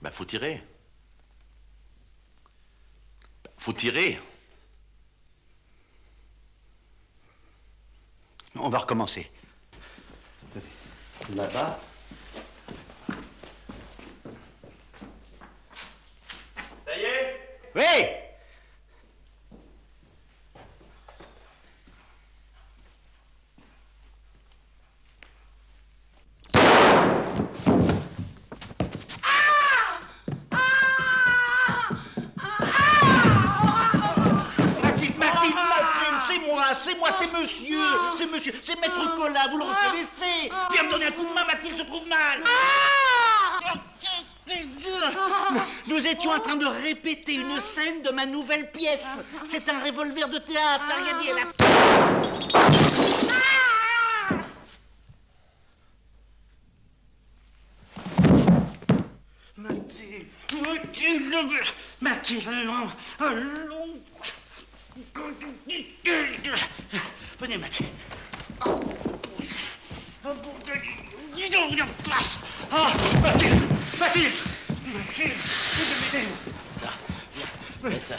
Bah, faut tirer. Faut tirer. On va recommencer. Là-bas. Ça y est? Oui! C'est monsieur, c'est Maître Collat, vous le reconnaissez? Viens me donner un coup de main, Mathilde se trouve mal. Nous étions en train de répéter une scène de ma nouvelle pièce. C'est un revolver de théâtre, ça rien dit, elle a... Mathilde, allons. Venez, Mathilde. Ah, Mathilde, Mathilde, Viens, ça.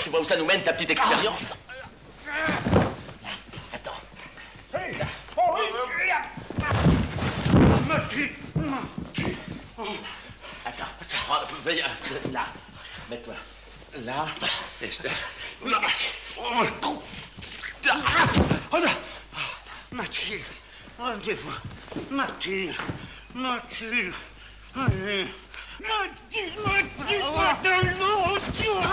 Tu vois où ça nous mène, ta petite expérience? Attends. Attends. Là. Mets-toi. Là. Et je te... Mathilde, rendez-vous. Mathilde, Mathilde, allez. Mathilde,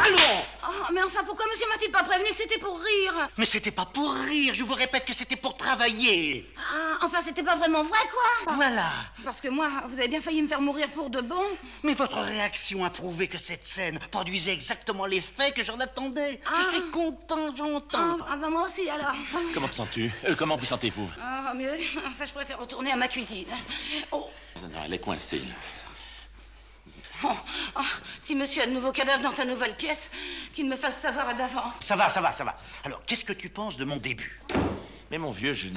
allons. Oh, mais enfin, pourquoi monsieur m'a-t-il pas prévenu que c'était pour rire? Mais c'était pas pour rire, je vous répète que c'était pour travailler. Ah, enfin, c'était pas vraiment vrai, quoi. Voilà. Parce que moi, vous avez bien failli me faire mourir pour de bon. Mais votre réaction a prouvé que cette scène produisait exactement l'effet que j'en attendais. Je suis content, j'entends. Ah, bah moi aussi, alors. Comment te sens-tu? Comment vous sentez-vous? Ah, mieux. Enfin, je préfère retourner à ma cuisine. Oh. Non, elle est coincée. Oh, oh, si monsieur a de nouveaux cadavres dans sa nouvelle pièce, qu'il me fasse savoir d'avance. Ça va. Alors, qu'est-ce que tu penses de mon début? Mais mon vieux, je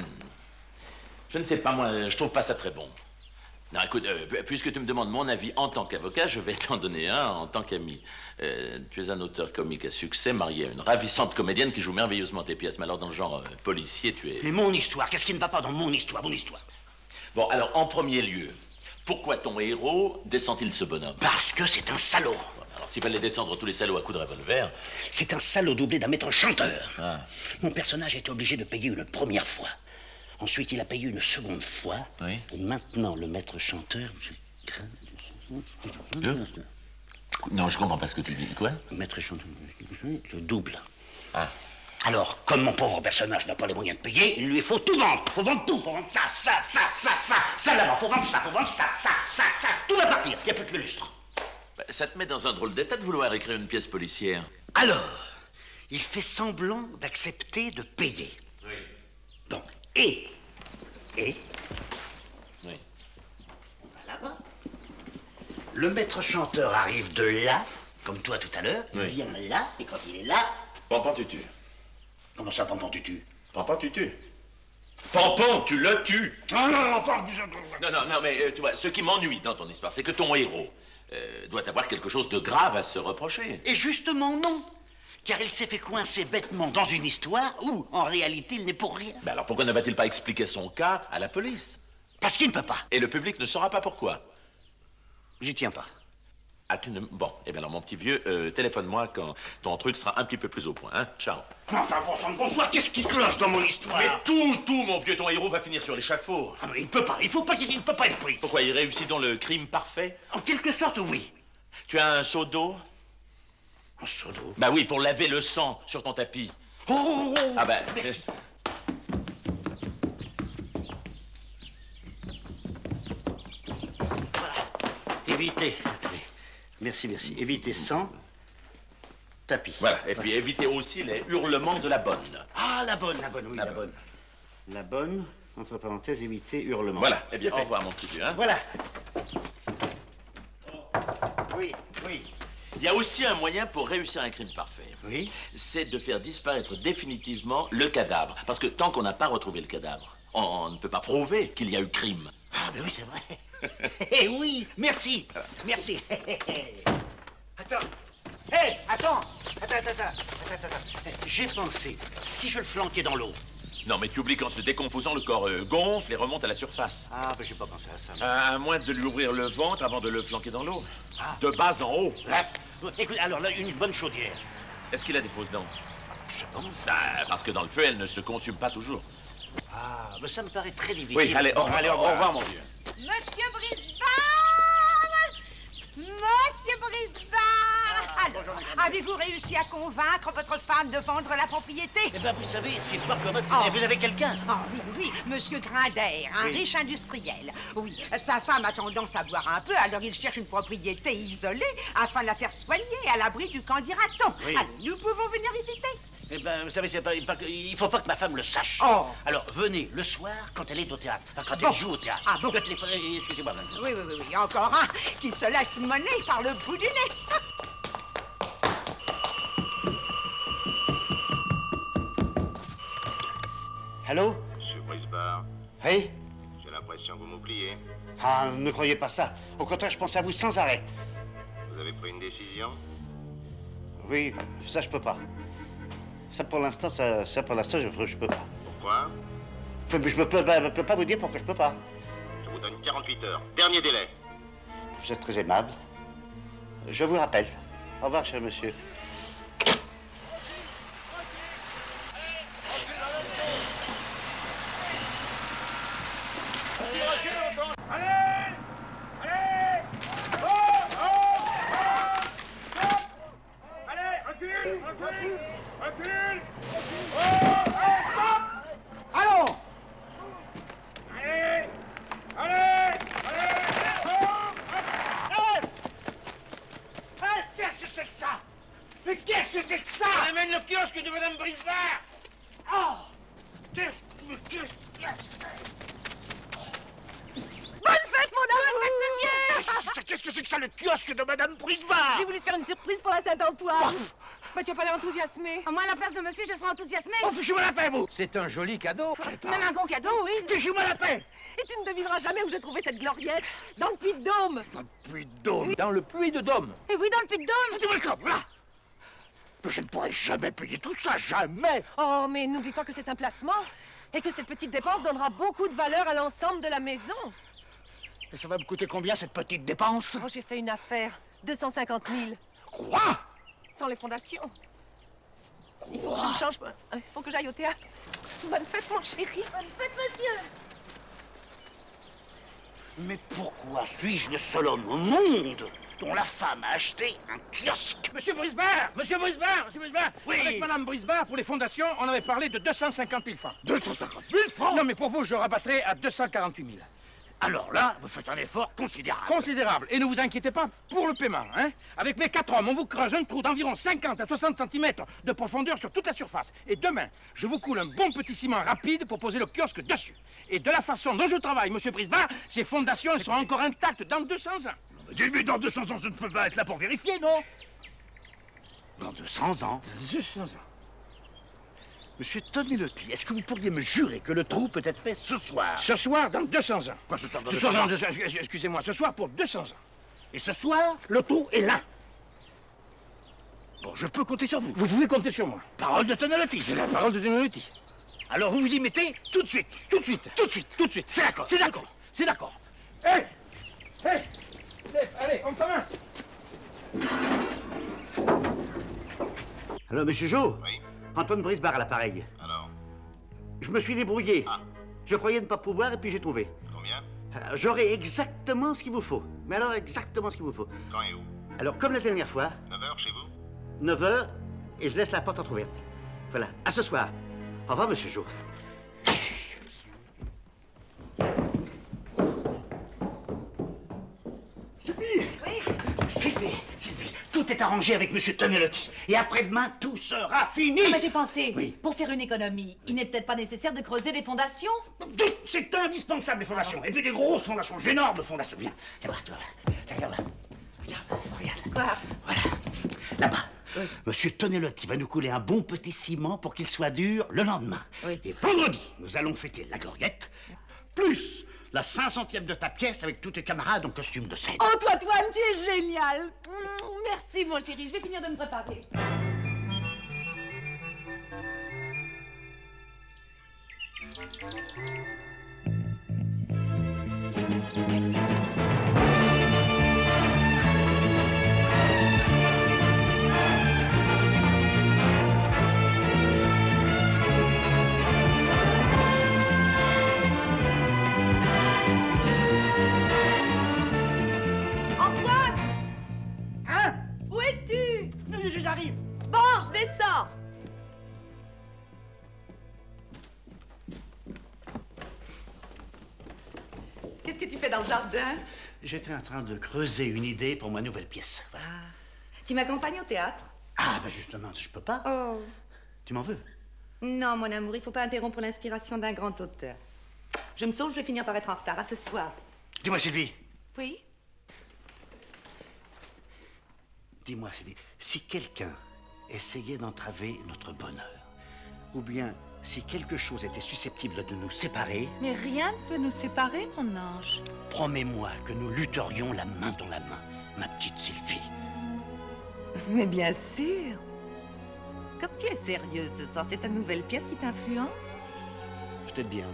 ne sais pas, moi, je trouve pas ça très bon. Non, écoute, puisque tu me demandes mon avis en tant qu'avocat, je vais t'en donner un en tant qu'ami. Tu es un auteur comique à succès, marié à une ravissante comédienne qui joue merveilleusement tes pièces. Mais alors, dans le genre policier, tu es... Mais mon histoire, qu'est-ce qui ne va pas dans mon histoire? Bon, alors, en premier lieu, pourquoi ton héros descend-il ce bonhomme? Parce que c'est un salaud. Alors, s'il fallait descendre tous les salauds à coups de revolver... C'est un salaud doublé d'un maître chanteur. Ah. Mon personnage était obligé de payer une première fois. Ensuite, il a payé une seconde fois. Oui. Et maintenant, le maître chanteur... Non, je comprends pas ce que tu dis. Quoi? Le maître chanteur... Le double. Ah. Alors, comme mon pauvre personnage n'a pas les moyens de payer, il lui faut tout vendre. Faut vendre tout. Faut vendre ça là-bas. Faut vendre ça. Tout va partir. Il n'y a plus que le lustre. Bah, ça te met dans un drôle d'état de vouloir écrire une pièce policière. Alors, il fait semblant d'accepter de payer. Oui. Bon, et... Oui. On va là-bas. Le maître chanteur arrive de là, comme toi tout à l'heure. Oui. Il vient là, et quand il est là... Pampan-tutu. Comment ça, Pampan-tutu? Pampan-tutu. Pampan, tu le tues. Non, enfin... Non, mais tu vois, ce qui m'ennuie dans ton histoire, c'est que ton héros doit avoir quelque chose de grave à se reprocher. Et justement, non. Car il s'est fait coincer bêtement dans une histoire où, en réalité, il n'est pour rien. Ben alors pourquoi ne va-t-il pas expliquer son cas à la police? Parce qu'il ne peut pas. Et le public ne saura pas pourquoi. J'y tiens pas. Ah, tu ne... Bon, eh bien alors, mon petit vieux, téléphone-moi quand ton truc sera un petit peu plus au point, hein? Ciao. Enfin, bon sang de bonsoir, qu'est-ce qui cloche dans mon histoire? Mais tout, mon vieux, ton héros va finir sur l'échafaud. Ah, mais il peut pas, il ne peut pas être pris. Pourquoi, il réussit dans le crime parfait? En quelque sorte, oui. Tu as un seau d'eau? Un seau d'eau? Bah oui, pour laver le sang sur ton tapis. Oh, Ah ben... merci. Voilà. Évitez. Merci. Évitez sans tapis. Voilà, et puis évitez aussi les hurlements de la bonne. Ah, la bonne, oui, la bonne. La bonne, entre parenthèses, éviter hurlement. Voilà, eh bien, au revoir, mon petit vieux, hein? Voilà. Oui. Il y a aussi un moyen pour réussir un crime parfait. Oui. C'est de faire disparaître définitivement le cadavre. Parce que tant qu'on n'a pas retrouvé le cadavre, on ne peut pas prouver qu'il y a eu crime. Ah, mais oui, c'est vrai. Eh oui, merci. merci. Attends. Hé, attends. Attends. J'ai pensé, si je le flanquais dans l'eau. Non, mais tu oublies qu'en se décomposant, le corps gonfle et remonte à la surface. Ah, ben j'ai pas pensé à ça. À moins de lui ouvrir le ventre avant de le flanquer dans l'eau. De bas en haut. Là, écoute, alors là, une bonne chaudière. Est-ce qu'il a des fausses dents? Je sais pas. Parce que dans le feu, elles ne se consument pas toujours. Ah, mais ça me paraît très difficile. Oui, allez, au revoir, mon vieux. Monsieur Brisbane! Monsieur Brisbane! Alors, avez-vous réussi à convaincre votre femme de vendre la propriété? Eh ben, vous savez, c'est pas commode. Vous avez quelqu'un? Oui, Monsieur Grinder, un riche industriel. Oui, sa femme a tendance à boire un peu, alors il cherche une propriété isolée afin de la faire soigner à l'abri du candidaton. Oui. Allez, nous pouvons venir visiter. Eh ben, vous savez, il faut pas que ma femme le sache. Oh. Alors, venez le soir quand elle est au théâtre. Quand elle joue au théâtre. Ah bon? Le téléphone, excusez-moi. Oui, encore un qui se laisse mener par le bout du nez. Allô? Monsieur Brisbane, Oui? j'ai l'impression que vous m'oubliez. Ah, ne croyez pas ça. Au contraire, je pense à vous sans arrêt. Vous avez pris une décision? Oui, ça, je peux pas. Ça, pour l'instant, je peux pas. Pourquoi? Enfin, mais je peux pas vous dire pourquoi je peux pas. Je vous donne 48 heures. Dernier délai. Vous êtes très aimable. Je vous rappelle. Au revoir, cher monsieur. Recule! Stop! Allons! Allez! Qu'est-ce que c'est que ça? Mais qu'est-ce que c'est que ça? On amène le kiosque de Madame Brisbane! Oh! Qu'est-ce Bonne fête, mon amour! que c'est que ça, le kiosque de Madame Brisbane? J'ai voulu te faire une surprise pour la Saint-Antoine. Bah, tu vas pas l'air enthousiasmé. Moi, à la place de monsieur, je serai enthousiasmée. Oh, fichez-moi la paix, vous! C'est un joli cadeau. Même un gros cadeau, oui. Fichez-moi la paix! Et tu ne devineras jamais où j'ai trouvé cette gloriette. Dans le Puy-de-Dôme. Puy-de-Dôme! Dans le Puy-de-Dôme. Et oui, dans le Puy-de-Dôme. Foutez-moi le camp, là! Mais je ne pourrai jamais payer tout ça, jamais! Oh, mais n'oublie pas que c'est un placement. Et que cette petite dépense donnera beaucoup de valeur à l'ensemble de la maison. Et ça va me coûter combien, cette petite dépense? Oh, j'ai fait une affaire. 250 000. Quoi? Sans les fondations. Il faut que je me change. Il faut que j'aille au théâtre. Bonne fête, mon chéri. Bonne fête, monsieur. Mais pourquoi suis-je le seul homme au monde dont la femme a acheté un kiosque? Monsieur Brisbane! Monsieur Brisbane! Oui. Avec Madame Brisbane, pour les fondations, on avait parlé de 250 000 francs. 250 000 francs? Non, mais pour vous, je rabattrai à 248 000. Alors là, vous faites un effort considérable. Considérable. Et ne vous inquiétez pas pour le paiement, hein. Avec mes 4 hommes, on vous creuse un trou d'environ 50 à 60 cm de profondeur sur toute la surface. Et demain, je vous coule un bon petit ciment rapide pour poser le kiosque dessus. Et de la façon dont je travaille, monsieur Brisbane, ces fondations elles seront encore intactes dans 200 ans. Mais dans 200 ans, je ne peux pas être là pour vérifier, non? Dans 200 ans? 200 ans. Monsieur Tonelotti, est-ce que vous pourriez me jurer que le trou peut être fait ce soir? Ce soir, dans 200 ans. Quoi, ce soir, dans Ce 200 soir, ans? excusez-moi, ce soir pour 200 ans. Et ce soir, Le trou est là. bon, je peux compter sur vous. Vous pouvez compter sur moi. Parole de Tonelotti. C'est la parole de Tonelotti. Alors vous vous y mettez tout de suite. Tout de suite. Tout de suite. Tout de suite. C'est d'accord. C'est d'accord. C'est d'accord. Hé! Hé! Allez, on commence. Alors, monsieur Jo? Oui. Antoine Brisbane à l'appareil. Alors, Je me suis débrouillé. Ah. Je croyais ne pas pouvoir et puis j'ai trouvé. combien? J'aurai exactement ce qu'il vous faut. Mais alors, exactement ce qu'il vous faut. Quand et où? Alors, comme la dernière fois, 9h chez vous? 9h, et je laisse la porte entrouverte. Voilà, à ce soir. Au revoir, monsieur Jo. Sylvie! Oui. Sylvie, tout est arrangé avec monsieur Tonelotti. Et après-demain, tout sera fini. Mais j'ai pensé, Oui. pour faire une économie, il n'est peut-être pas nécessaire de creuser des fondations. C'est indispensable, les fondations. Et puis des grosses fondations, d'énormes fondations. Viens, viens voir, toi. Viens voir. Regarde. Quoi? Voilà. Là-bas. Monsieur Tonelotti va nous couler un bon petit ciment pour qu'il soit dur le lendemain. Oui. Et vendredi, nous allons fêter la gloriette, plus La 500e de ta pièce avec tous tes camarades en costume de scène. Oh, toi, Antoine, tu es génial. Merci, mon chéri. Je vais finir de me préparer. Antoine! Hein? Où es-tu? J'arrive. Bon, je descends. Qu'est-ce que tu fais dans le jardin? J'étais en train de creuser une idée pour ma nouvelle pièce. Voilà. Tu m'accompagnes au théâtre? Ah, ben justement, je peux pas. Oh. Tu m'en veux? Non, mon amour, il faut pas interrompre l'inspiration d'un grand auteur. Je me sauve, je vais finir par être en retard. À ce soir. Dis-moi, Sylvie. Oui? Dis-moi, Sylvie, si quelqu'un essayait d'entraver notre bonheur, ou bien si quelque chose était susceptible de nous séparer, Mais rien ne peut nous séparer, mon ange. promets-moi que nous lutterions la main dans la main, ma petite Sylvie. Mais bien sûr. Comme tu es sérieuse ce soir, c'est ta nouvelle pièce qui t'influence? Peut-être bien.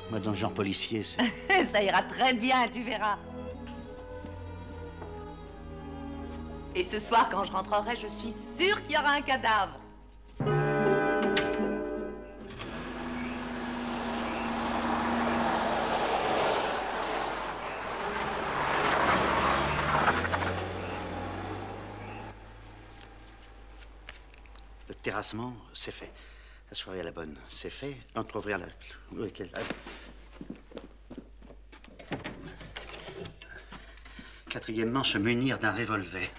Moi, dans le genre policier, c'est... Ça ira très bien, tu verras. Et ce soir, quand je rentrerai, je suis sûre qu'il y aura un cadavre. Le terrassement, c'est fait. La soirée à la bonne, c'est fait. Entre-ouvrir la... Lequel? Quatrièmement, se munir d'un revolver.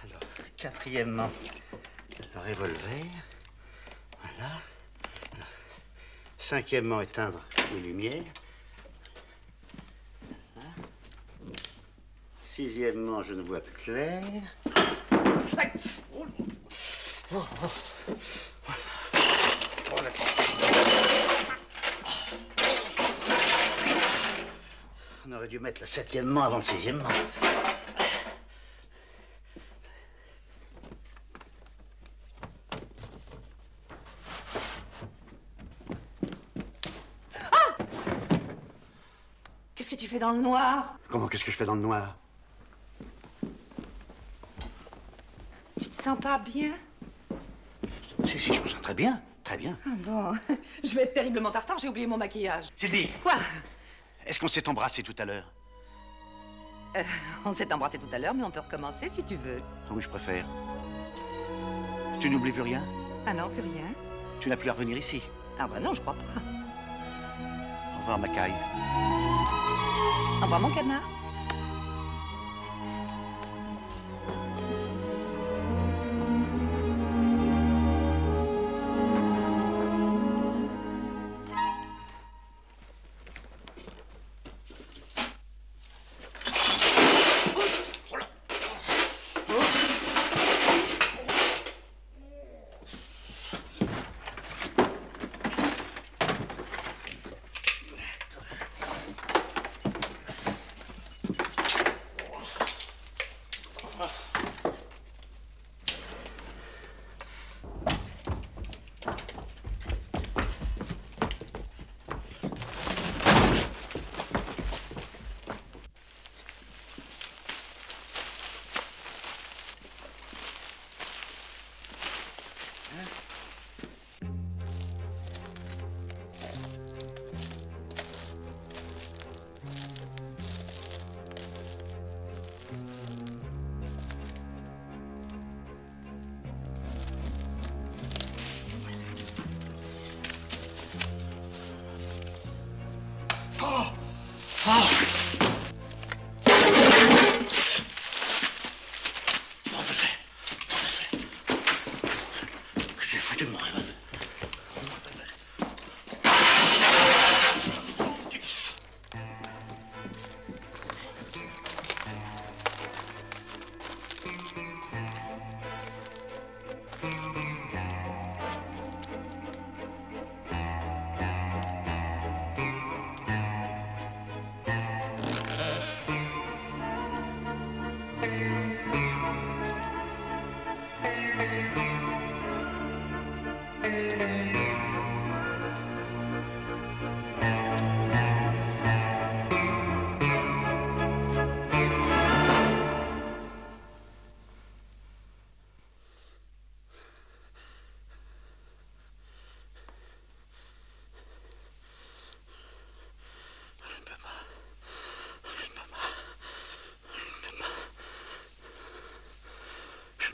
Alors, quatrièmement, le revolver. Voilà. Cinquièmement, éteindre les lumières. Voilà. Sixièmement, je ne vois plus clair. On aurait dû mettre le septièmement avant le sixièmement. Qu'est-ce que tu fais dans le noir? Comment, qu'est-ce que je fais dans le noir? Tu te sens pas bien? Si, je me sens très bien. Très bien. Ah bon, je vais être terriblement en retard, j'ai oublié mon maquillage. Sylvie, Quoi? est-ce qu'on s'est embrassé tout à l'heure? On s'est embrassé tout à l'heure, mais on peut recommencer si tu veux. Ah oui, je préfère. Tu n'oublies plus rien? Ah non, plus rien. Tu n'as plus à revenir ici? Ah bah non, je crois pas. Au revoir, Macaille. Au revoir, mon canard.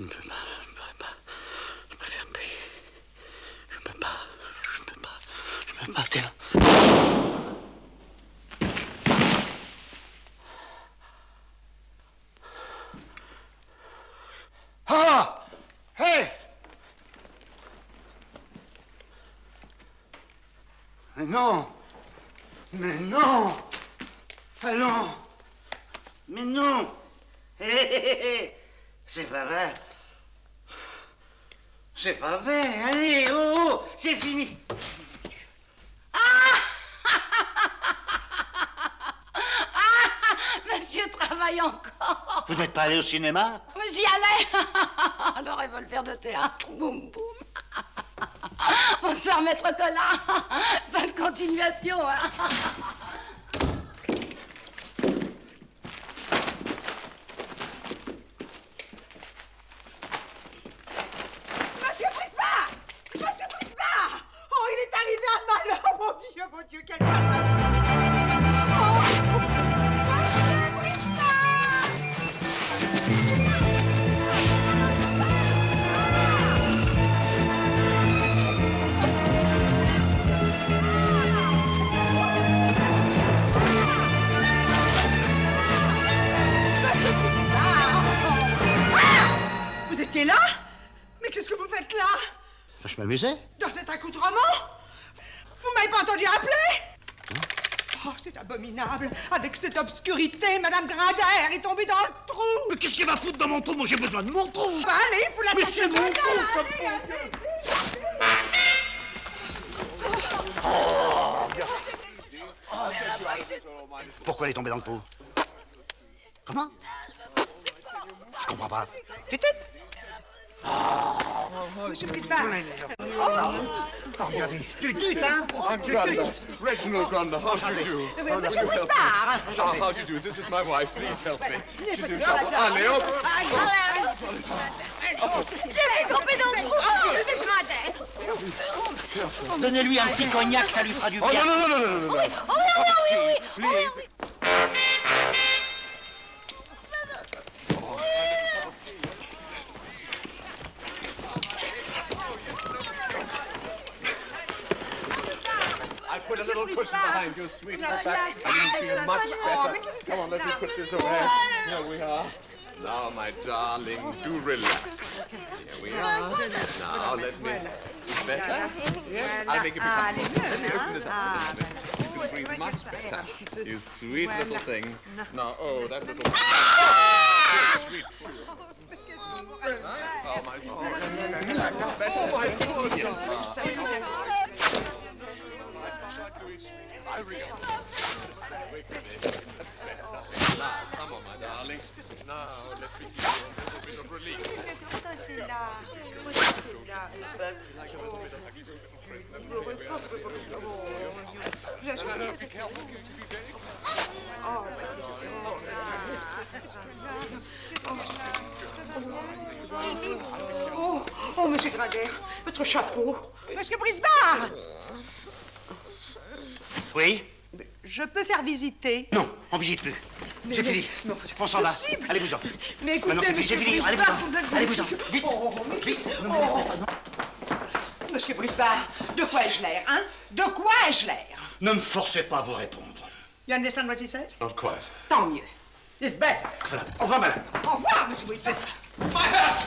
Je ne peux pas, je ne pourrais pas. Je préfère payer. Je ne peux pas, je ne peux pas, je ne peux pas, t'es là. Ah! Hé! Mais non! Mais non! Allons! Mais non! Hé, hé, hé! C'est pas vrai! C'est pas vrai! Allez, oh, oh! C'est fini! Monsieur travaille encore. Vous n'êtes pas allé au cinéma? J'y allais. Le revolver de théâtre. Boum, boum. Bonsoir, maître Collard. Bonne continuation. Hein. Monsieur Prisma! Monsieur Prisma! Oh, il est arrivé un malheur! Oh, mon Dieu, quel malheur! Oh! Monsieur Prisma! Monsieur Prisma! Ah! Vous étiez là? Mais qu'est-ce que vous faites là? Je m'amusais. Dans cet accoutrement? Vous m'avez pas entendu appeler? Oh, c'est abominable. Avec cette obscurité, Madame Grindaire est tombée dans le trou. Mais qu'est-ce qu'il va foutre dans mon trou? Moi, j'ai besoin de mon trou. Bah, allez, vous la Mais cherchez c'est mon bien, trou, ça. allez. Pourquoi elle est tombée dans le trou? Comment? Je comprends pas. Monsieur Prisma. Tu hein? I'm Granda, Reginald Granda. How do you do? Monsieur Prisma. How do you do? This is my wife. Please help me. She's in trouble. Ah, Léo. J'ai tombé dans le trou. Monsieur Grindaire. Donnez-lui un petit cognac, ça lui fera du bien. Oh, non. Please. I put a little cushion behind your sweet little back. I can see much better. Come on, let me put this away. Here we are. Now, my darling, do relax. Here we are. Now, let me... Better? Yes, I'll make it better. Let me open this up. You can breathe much better. You sweet little thing. Now, oh, that little... Sweet. Oh, my God. Better. Oh, my poor child. Come on, my darling. Now, let me give you a little bit of relief. Oh, monsieur Grindaire, votre chapeau. Monsieur Brisbard. Oui? Je peux faire visiter? Non, on visite plus. C'est fini. Non, On s'en va. possible. Allez-vous-en. Mais écoutez, Maintenant, c'est fini. Allez-vous-en. Allez-vous-en. Vite. Vite. Monsieur Brisbard, de quoi ai-je l'air, hein? De quoi ai-je l'air? Ne me forcez pas à vous répondre. You understand what he said? Not quite. Tant mieux. It's better. Voilà. Au revoir, madame. Au revoir, monsieur Brisbard. My hat!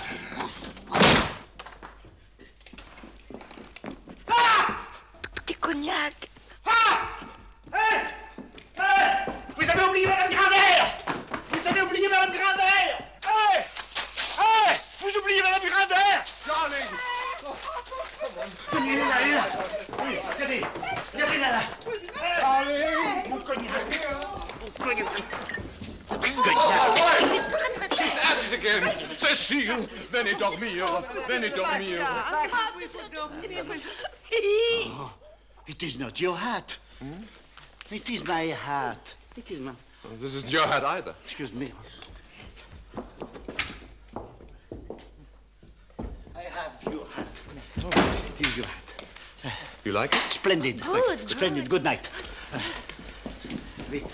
Petit cognac. Vous avez oublié Madame Grindaire! Vous avez oublié Madame Grindaire! Vous oubliez Madame Grindaire! Darling! Tenez, elle est là. Regardez. Regardez là. Darling! Mon cognac. Mon cognac. She's at it again! Cécile! Venez dormir! Venez dormir! Oh, it is not your hat. It is my hat. It is my... This isn't your hat either. Excuse me. I have your hat. It is your hat. You like it? Splendid. Good, Splendid. Good night. Vite.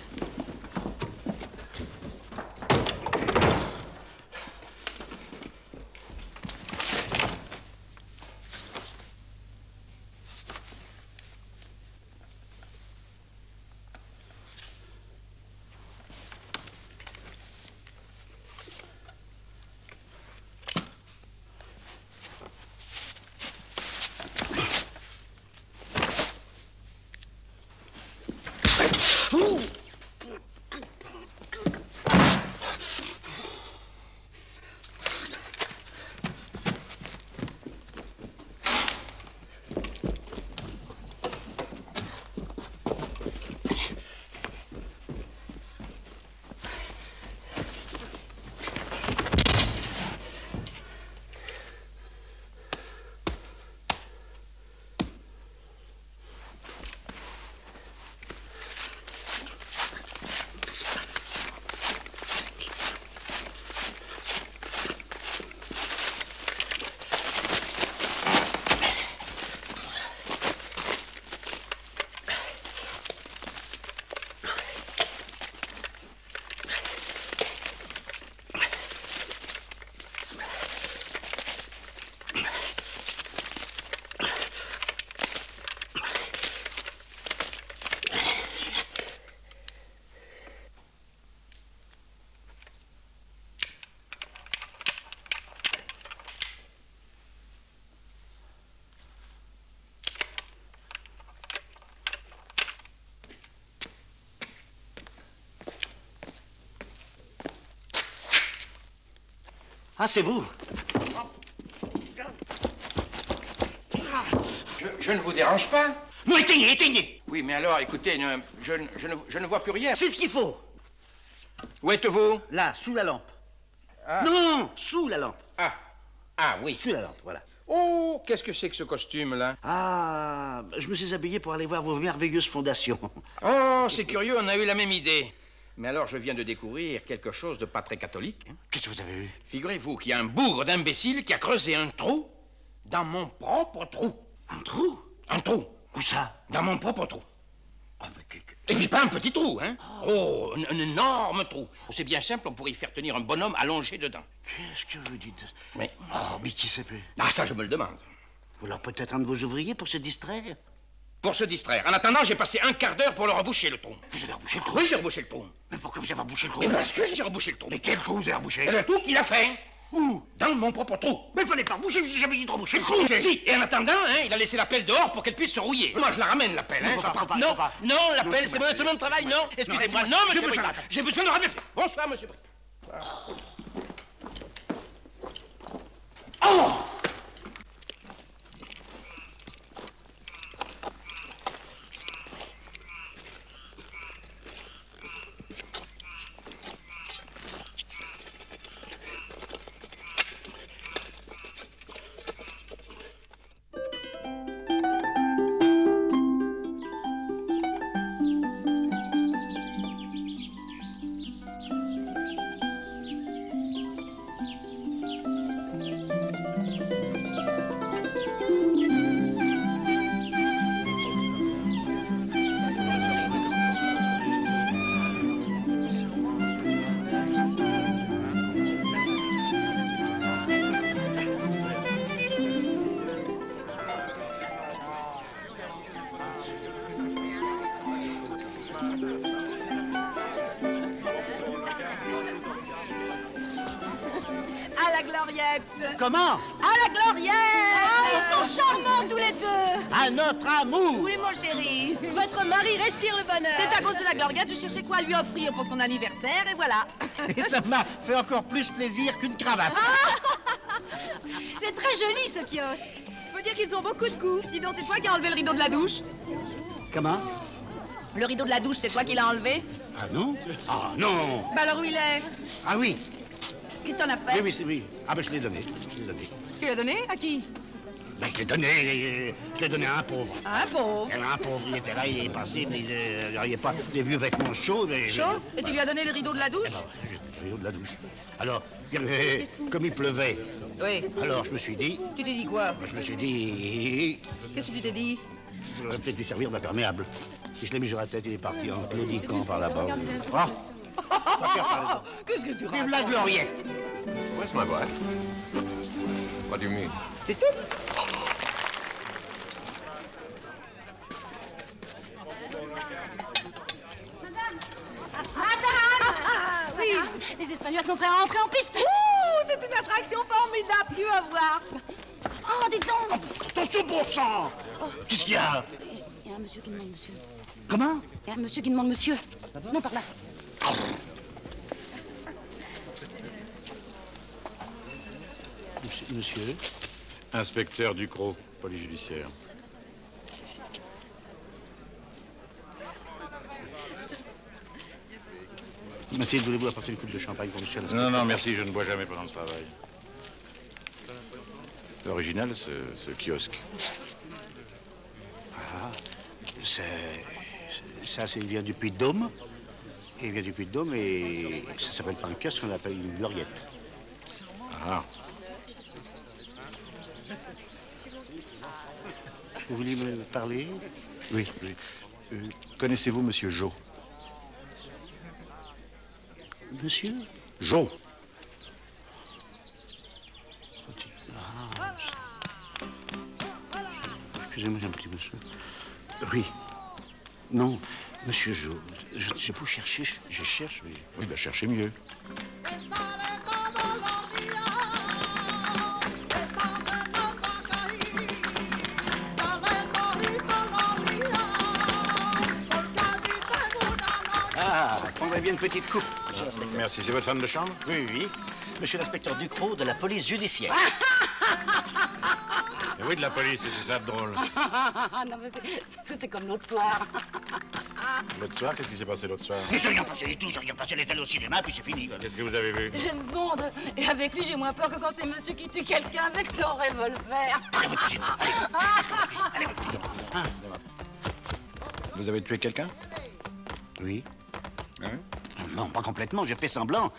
Ah, c'est vous? Je ne vous dérange pas? Non, éteignez, éteignez! Oui, mais alors, écoutez, je ne vois plus rien. C'est ce qu'il faut. Où êtes-vous? Là, sous la lampe. Ah. Non, sous la lampe. Ah, oui. Sous la lampe, voilà. Oh, qu'est-ce que c'est que ce costume-là? Ah, je me suis habillé pour aller voir vos merveilleuses fondations. Oh, c'est curieux, on a eu la même idée. Mais alors, je viens de découvrir quelque chose de pas très catholique. Hein. Qu'est-ce que vous avez vu? Figurez-vous qu'il y a un bougre d'imbécile qui a creusé un trou dans mon propre trou. Un trou? Un trou. Où ça? Dans mon propre trou. Et puis pas un petit trou, hein? Oh, un énorme trou. C'est bien simple, on pourrait y faire tenir un bonhomme allongé dedans. Qu'est-ce que vous dites? Mais... Oh, mais qui sait peut? Ah, ça, je me le demande. Ou alors peut-être un de vos ouvriers pour se distraire? Pour se distraire. En attendant, j'ai passé un quart d'heure pour leur reboucher le trou. Vous avez rebouché le trou? Oui, j'ai rebouché le trou. Mais pourquoi vous avez rebouché le trou? Parce que j'ai rebouché le trou. Mais quel trou vous avez rebouché? C'est le trou qu'il a fait. Où? Dans mon propre trou. Mais il fallait pas bouger, j'ai jamais dit de reboucher le trou. Si, et en attendant, hein, il a laissé la pelle dehors pour qu'elle puisse se rouiller. Moi, je la ramène, la pelle. Hein, non, la pelle, c'est mon instrument de travail, non. Excusez-moi, non, monsieur Brick. J'ai besoin de ramener. Bonsoir, monsieur Brick. Oh! Comment? À la Gloriette! Ah, ils sont charmants tous les deux! À notre amour! Oui, mon chéri. Votre mari respire le bonheur. C'est à cause de la Gloriette, je cherchais quoi à lui offrir pour son anniversaire, et voilà. Et ça m'a fait encore plus plaisir qu'une cravate. C'est très joli, ce kiosque. Faut dire qu'ils ont beaucoup de goût. Dis donc, c'est toi qui as enlevé le rideau de la douche? Comment? Le rideau de la douche, c'est toi qui l'as enlevé? Ah non? Ah non! Bah alors où il est? Ah oui! Qu'est-ce que t'en as fait? Oui, oui. Ah ben je l'ai donné. Tu l'as donné? À qui? Ben je l'ai donné à un pauvre. À un pauvre? Un pauvre, il était là, il est passé, mais il n'y avait pas des vieux vêtements chauds. Chaud? Et tu lui as donné le rideau de la douche? Eh ben, le rideau de la douche. Alors, comme il pleuvait, oui. Alors je me suis dit... Tu t'es dit quoi? Je me suis dit... Qu'est-ce que tu t'es dit? J'aurais peut-être dû servir d'imperméable. Et je l'ai mis sur la tête, il est parti en claudiquant par là-bas. Qu'est-ce que tu racontes? Vive la Gloriette! Where's my wife? What do you mean? C'est tout? Madame! Oui, les Espagnols sont prêts à entrer en piste. Ouh, c'est une attraction formidable, tu vas voir. Oh, dis donc! Attention, bon sang! Qu'est-ce qu'il y a? Il y a un monsieur qui demande monsieur. Comment? Il y a un monsieur qui demande monsieur. Non, par là. Monsieur? Inspecteur Ducrot, police judiciaire. Mathilde, voulez-vous apporter une coupe de champagne pour monsieur l'inspecteur? Non, merci, je ne bois jamais pendant le travail. C'est original, ce kiosque. Ah, ça, il vient du Puy-de-Dôme. Il vient du Puy-de-Dôme et ça s'appelle pas un kiosque, on appelle une gloriette. Ah. Vous voulez me parler? Oui. Connaissez-vous Monsieur Jo? Monsieur? Jo. Excusez-moi, j'ai un petit monsieur. Oui. Non, Monsieur Jo. Je peux chercher, je cherche, mais... Oui, ben cherchez mieux. Ah, prendrait bien une petite coupe. monsieur l'inspecteur. Merci. C'est votre femme de chambre? Oui, oui. Monsieur l'inspecteur Ducrot de la police judiciaire. Eh oui, de la police, c'est ça de drôle. Non, mais c'est parce que c'est comme l'autre soir. L'autre soir, qu'est-ce qui s'est passé l'autre soir? Mais c'est rien passé du tout, c'est rien passé. Elle est allée au cinéma, puis c'est fini. Qu'est-ce que vous avez vu? James Bond. Et avec lui, j'ai moins peur que quand c'est monsieur qui tue quelqu'un avec son revolver. Allez, votre cuisine, allez. Allez, votre cuisine. Hein? Vous avez tué quelqu'un? Oui. Hein? Non, pas complètement, j'ai fait semblant.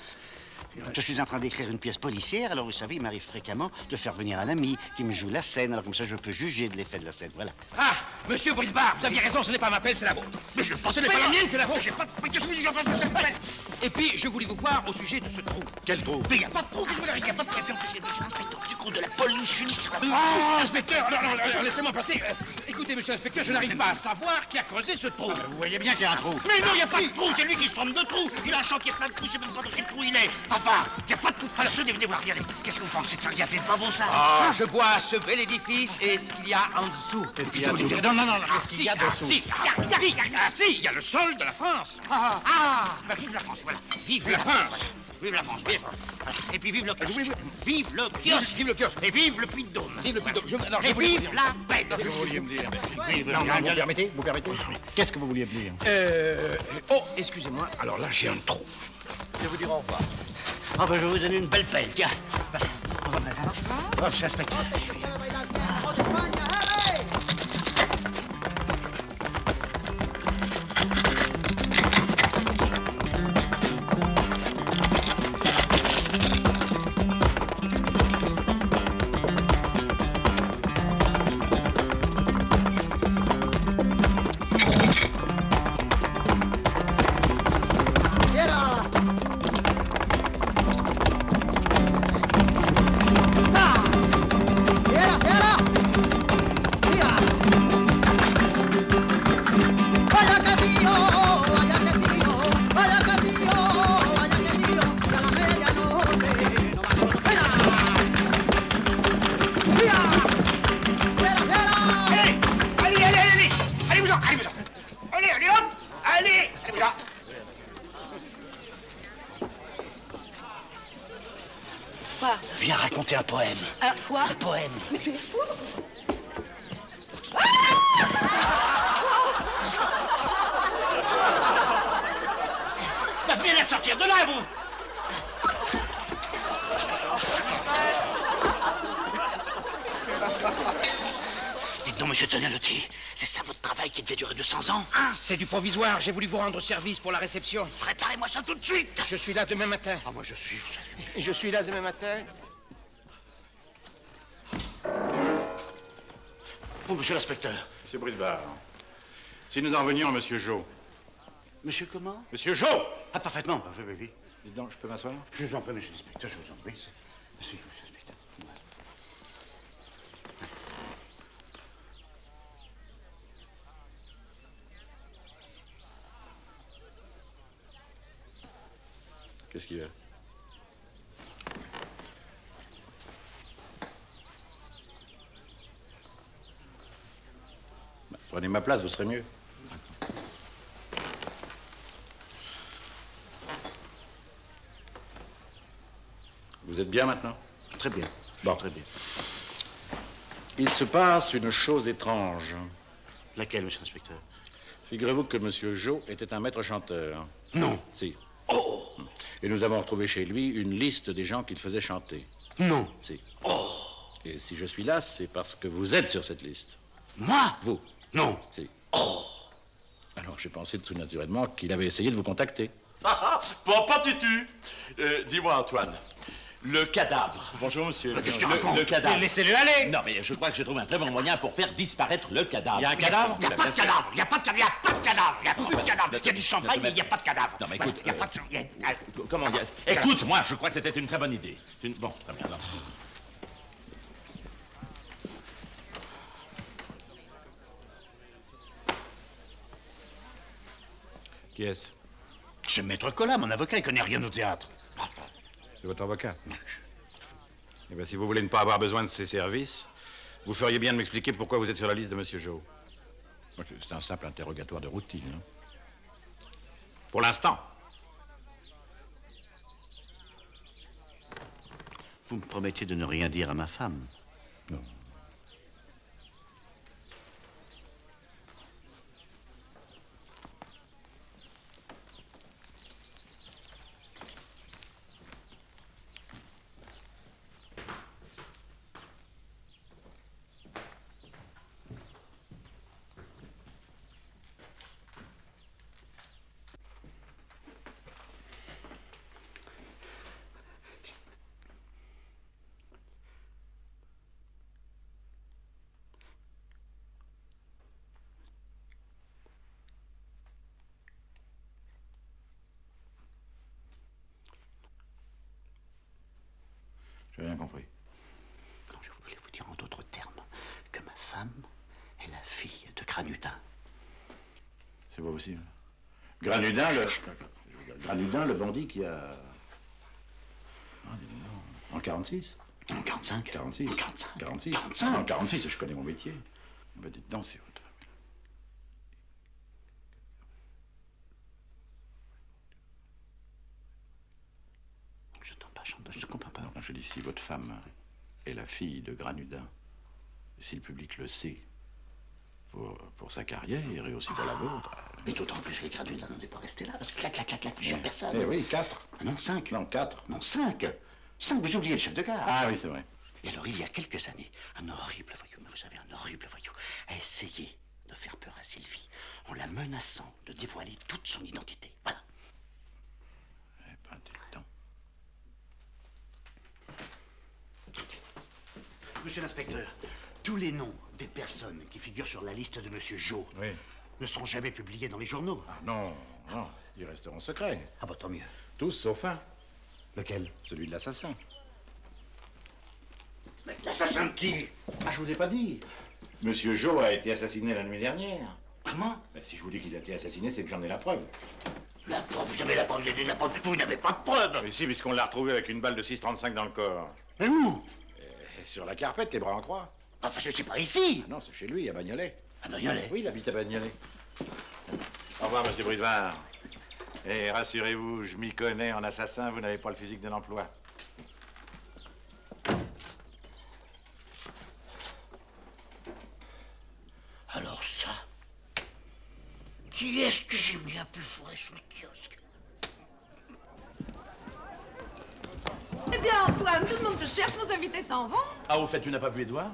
Je suis en train d'écrire une pièce policière, alors vous savez, il m'arrive fréquemment de faire venir un ami qui me joue la scène, alors comme ça je peux juger de l'effet de la scène, voilà. Ah, monsieur Brisbard, vous aviez raison, ce n'est pas ma pelle, c'est la vôtre. Mais je pense Ce n'est pas la mienne, c'est la vôtre. Mais qu'est-ce que j'ai fait de cette pelle? Et puis, je voulais vous voir au sujet de ce trou. Quel trou? Mais il n'y a pas de trou, que je voulais dire, il n'y a pas de trou. C'est monsieur l'inspecteur Ducrot de la police judiciaire. Oh, inspecteur, non, laissez-moi passer. Écoutez, monsieur l'inspecteur, je n'arrive pas à savoir qui a creusé ce trou. Vous voyez bien qu'il y a un trou. Mais non, il n'y a pas de trou, c'est lui qui se trompe de trou. Il a un chantier plein de trous, c'est même pas dans quel trou il est. Enfin, il n'y a pas de trou. Alors tenez, venez voir, regardez. Qu'est-ce que vous pensez de ça? Regardez, c'est pas beau ça. Ah, je vois ce bel édifice et ce qu'il y a en dessous. Qu'est-ce qu'il y a dessous? Non. Qu'est-ce qu'il y a dessous? Si, il y a le sol de la France. Bah, vive la France, voilà. Vive la France. Vive la France, vive. Et puis vive le kiosque. Vive le kiosque. Vive le kiosque. Et vive le Puy-de-Dôme. Vive le Puy-de-Dôme. Et vive la paix. Qu'est-ce que vous vouliez me dire? Non, Vous permettez? Qu'est-ce que vous vouliez me dire? Oh, excusez-moi. Alors là, j'ai un trou. Je vais vous dire au revoir. Ah, ben, je vais vous donner une belle pelle, tiens. On va mettre. Oh, monsieur l'inspecteur. Viens raconter un poème. Quoi? Un poème. Mais tu es fou? Bah, venez la sortir de là, vous. Dites donc, monsieur Tognalotti, c'est ça votre travail qui devait durer 200 ans? C'est du provisoire. J'ai voulu vous rendre service pour la réception. Préparez-moi ça tout de suite. Je suis là demain matin. Ah, moi, je suis... Je suis là demain matin. Oh, monsieur l'inspecteur. Monsieur Brisbard, si nous en venions à monsieur Jo. Monsieur comment? Monsieur Jo! Ah, parfaitement. Oui, oui, oui. Dites donc, je peux m'asseoir? Je vous en prie, monsieur l'inspecteur, je vous en prie. Merci, monsieur l'inspecteur. Qu'est-ce qu'il y a? Bah, prenez ma place, vous serez mieux. Vous êtes bien maintenant? Très bien. Bon. Très bien. Il se passe une chose étrange. Laquelle, monsieur l'inspecteur? Figurez-vous que monsieur Jo était un maître chanteur. Non. Si. Oh! Et nous avons retrouvé chez lui une liste des gens qu'il faisait chanter. Non. Si. Oh! Et si je suis là, c'est parce que vous êtes sur cette liste. Moi? Vous? Non. Si. Oh! Alors j'ai pensé tout naturellement qu'il avait essayé de vous contacter. Bon, pas tutu. Dis-moi, Antoine. Le cadavre. Bonjour, monsieur. Qu'est-ce qu'il raconte? Le cadavre. Laissez-le aller. Non, mais je crois que j'ai trouvé un très bon moyen pour faire disparaître le cadavre. Il y a un cadavre? Il n'y a pas de cadavre. Il n'y a pas de cadavre. Il n'y a pas de cadavre. Il n'y a plus de cadavre. Il y a du champagne, mais il n'y a pas de cadavre. Non, mais écoute, Il n'y a pas de champagne. comment dire? Écoute, moi, je crois que c'était une très bonne idée. Bon, très bien, alors. Qui est-ce? C'est Maître Collat, mon avocat, il connaît rien au théâtre. C'est votre avocat? Eh bien, si vous voulez ne pas avoir besoin de ses services, vous feriez bien de m'expliquer pourquoi vous êtes sur la liste de monsieur Jo. C'est un simple interrogatoire de routine. Hein. Pour l'instant. Vous me promettez de ne rien dire à ma femme? Non. J'ai rien compris. Non, je voulais vous dire en d'autres termes que ma femme est la fille de Granudin. C'est pas possible. Granudin, Granudin, le bandit qui a... Ah, non. En 46? En 45? 46. En 45? 46. 45? En 46, je connais mon métier. Ben, dites donc, c'est votre... Je ne comprends pas. Non, je dis si votre femme est la fille de Granudin, et si le public le sait, pour sa carrière et aussi pour la vôtre... Mais d'autant plus que Granudin n'en est pas resté là, parce que clac, plusieurs personnes. Eh oui, 4. Ah non, 5. Non, 4. Non, 5. 5, vous oubliez le chef de gare. Ah oui, c'est vrai. Et alors, il y a quelques années, un horrible voyou, mais vous savez, un horrible voyou, a essayé de faire peur à Sylvie en la menaçant de dévoiler toute son identité. Voilà. Eh ben, dites donc. Monsieur l'inspecteur, tous les noms des personnes qui figurent sur la liste de Monsieur Jo ne seront jamais publiés dans les journaux. Ah non, non, ils resteront secrets. Ah bah tant mieux. Tous sauf un. Lequel? Celui de l'assassin. Mais l'assassin de qui? Ah, je vous ai pas dit. Monsieur Jo a été assassiné la nuit dernière. Comment? Ben, si je vous dis qu'il a été assassiné, c'est que j'en ai la preuve. La preuve? Vous avez la preuve? Vous n'avez pas de preuve? Mais si, puisqu'on l'a retrouvé avec une balle de 6,35 dans le corps. Mais où? Sur la carpette, les bras en croix. Enfin, c'est pas ici. Ah non, c'est chez lui, à Bagnolet. À Bagnolet? Oui, il habite à Bagnolet. Au revoir, monsieur Brisevard. Et rassurez-vous, je m'y connais en assassin, vous n'avez pas le physique d'un emploi. Alors ça, qui est-ce que j'ai mis un peu fourré sur le kiosque? Eh bien, Antoine, tout le monde te cherche, nos invités s'en vont. Ah, au fait, tu n'as pas vu Édouard?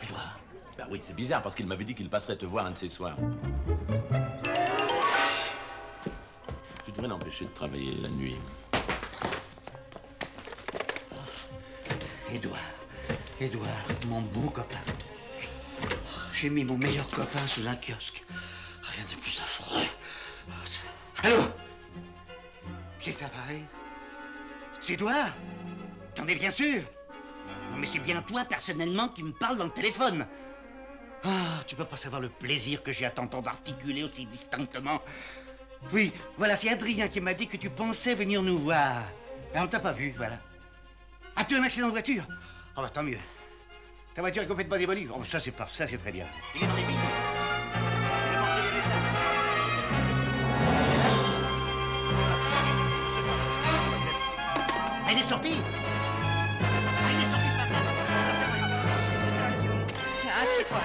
Édouard? Ben oui, c'est bizarre, parce qu'il m'avait dit qu'il passerait te voir un de ces soirs. Tu devrais l'empêcher de travailler la nuit. Édouard, mon bon copain. J'ai mis mon meilleur copain sous un kiosque. Rien de plus affreux. Allô? Qui est appareil? C'est Édouard? T'en es bien sûr? Non, mais c'est bien toi, personnellement, qui me parle dans le téléphone. Ah, tu peux pas savoir le plaisir que j'ai à t'entendre articuler aussi distinctement. Oui, voilà, c'est Adrien qui m'a dit que tu pensais venir nous voir. Et on t'a pas vu, voilà. As-tu un accident de voiture? Ah bah tant mieux. Ta voiture est complètement démolie. Oh, ça c'est très bien. Il est dans les billes. Il a mangé les messages. Elle est sortie. Ah, il est sorti ce matin. Ah, c'est pas grave. Tiens, assieds-toi.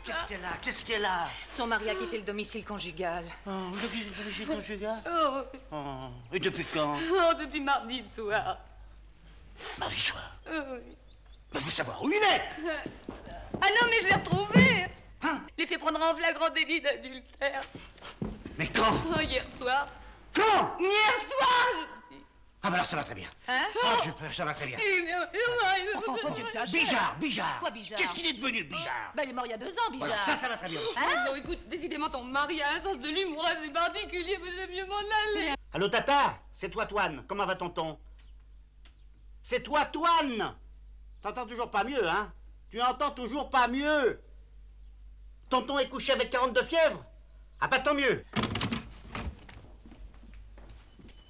Qu'est-ce qu'elle a? Qu'est-ce qu'elle a? Son mari a quitté le domicile conjugal. Oh, le domicile conjugal? Oh, Oh, et depuis quand? oh, depuis mardi soir. Mardi soir. Oui. Mais vous savoir où il est? Ah non, mais je l'ai retrouvé. Hein? Je l'ai fait prendre en flagrant délit d'adultère. Mais quand? Oh, hier soir. Quand? Hier soir, je dis. Ah bah alors ça va très bien. Hein? Ah, ça va très bien. Enfin, quoi, tu exagères. Bijard. Quoi, Bijard? Qu'est-ce qu'il est devenu, Bijard? Ben, il est mort il y a 2 ans, Bijard. Voilà, ça va très bien. Hein? Non, écoute, décidément, ton mari a un sens de l'humour assez particulier, mais j'aime mieux m'en aller. Allô, Tata? C'est toi, Toine. Comment va tonton? C'est toi, Toine. T'entends toujours pas mieux, hein? Tu entends toujours pas mieux. Tonton est couché avec 42 fièvre? Ah, pas tant mieux.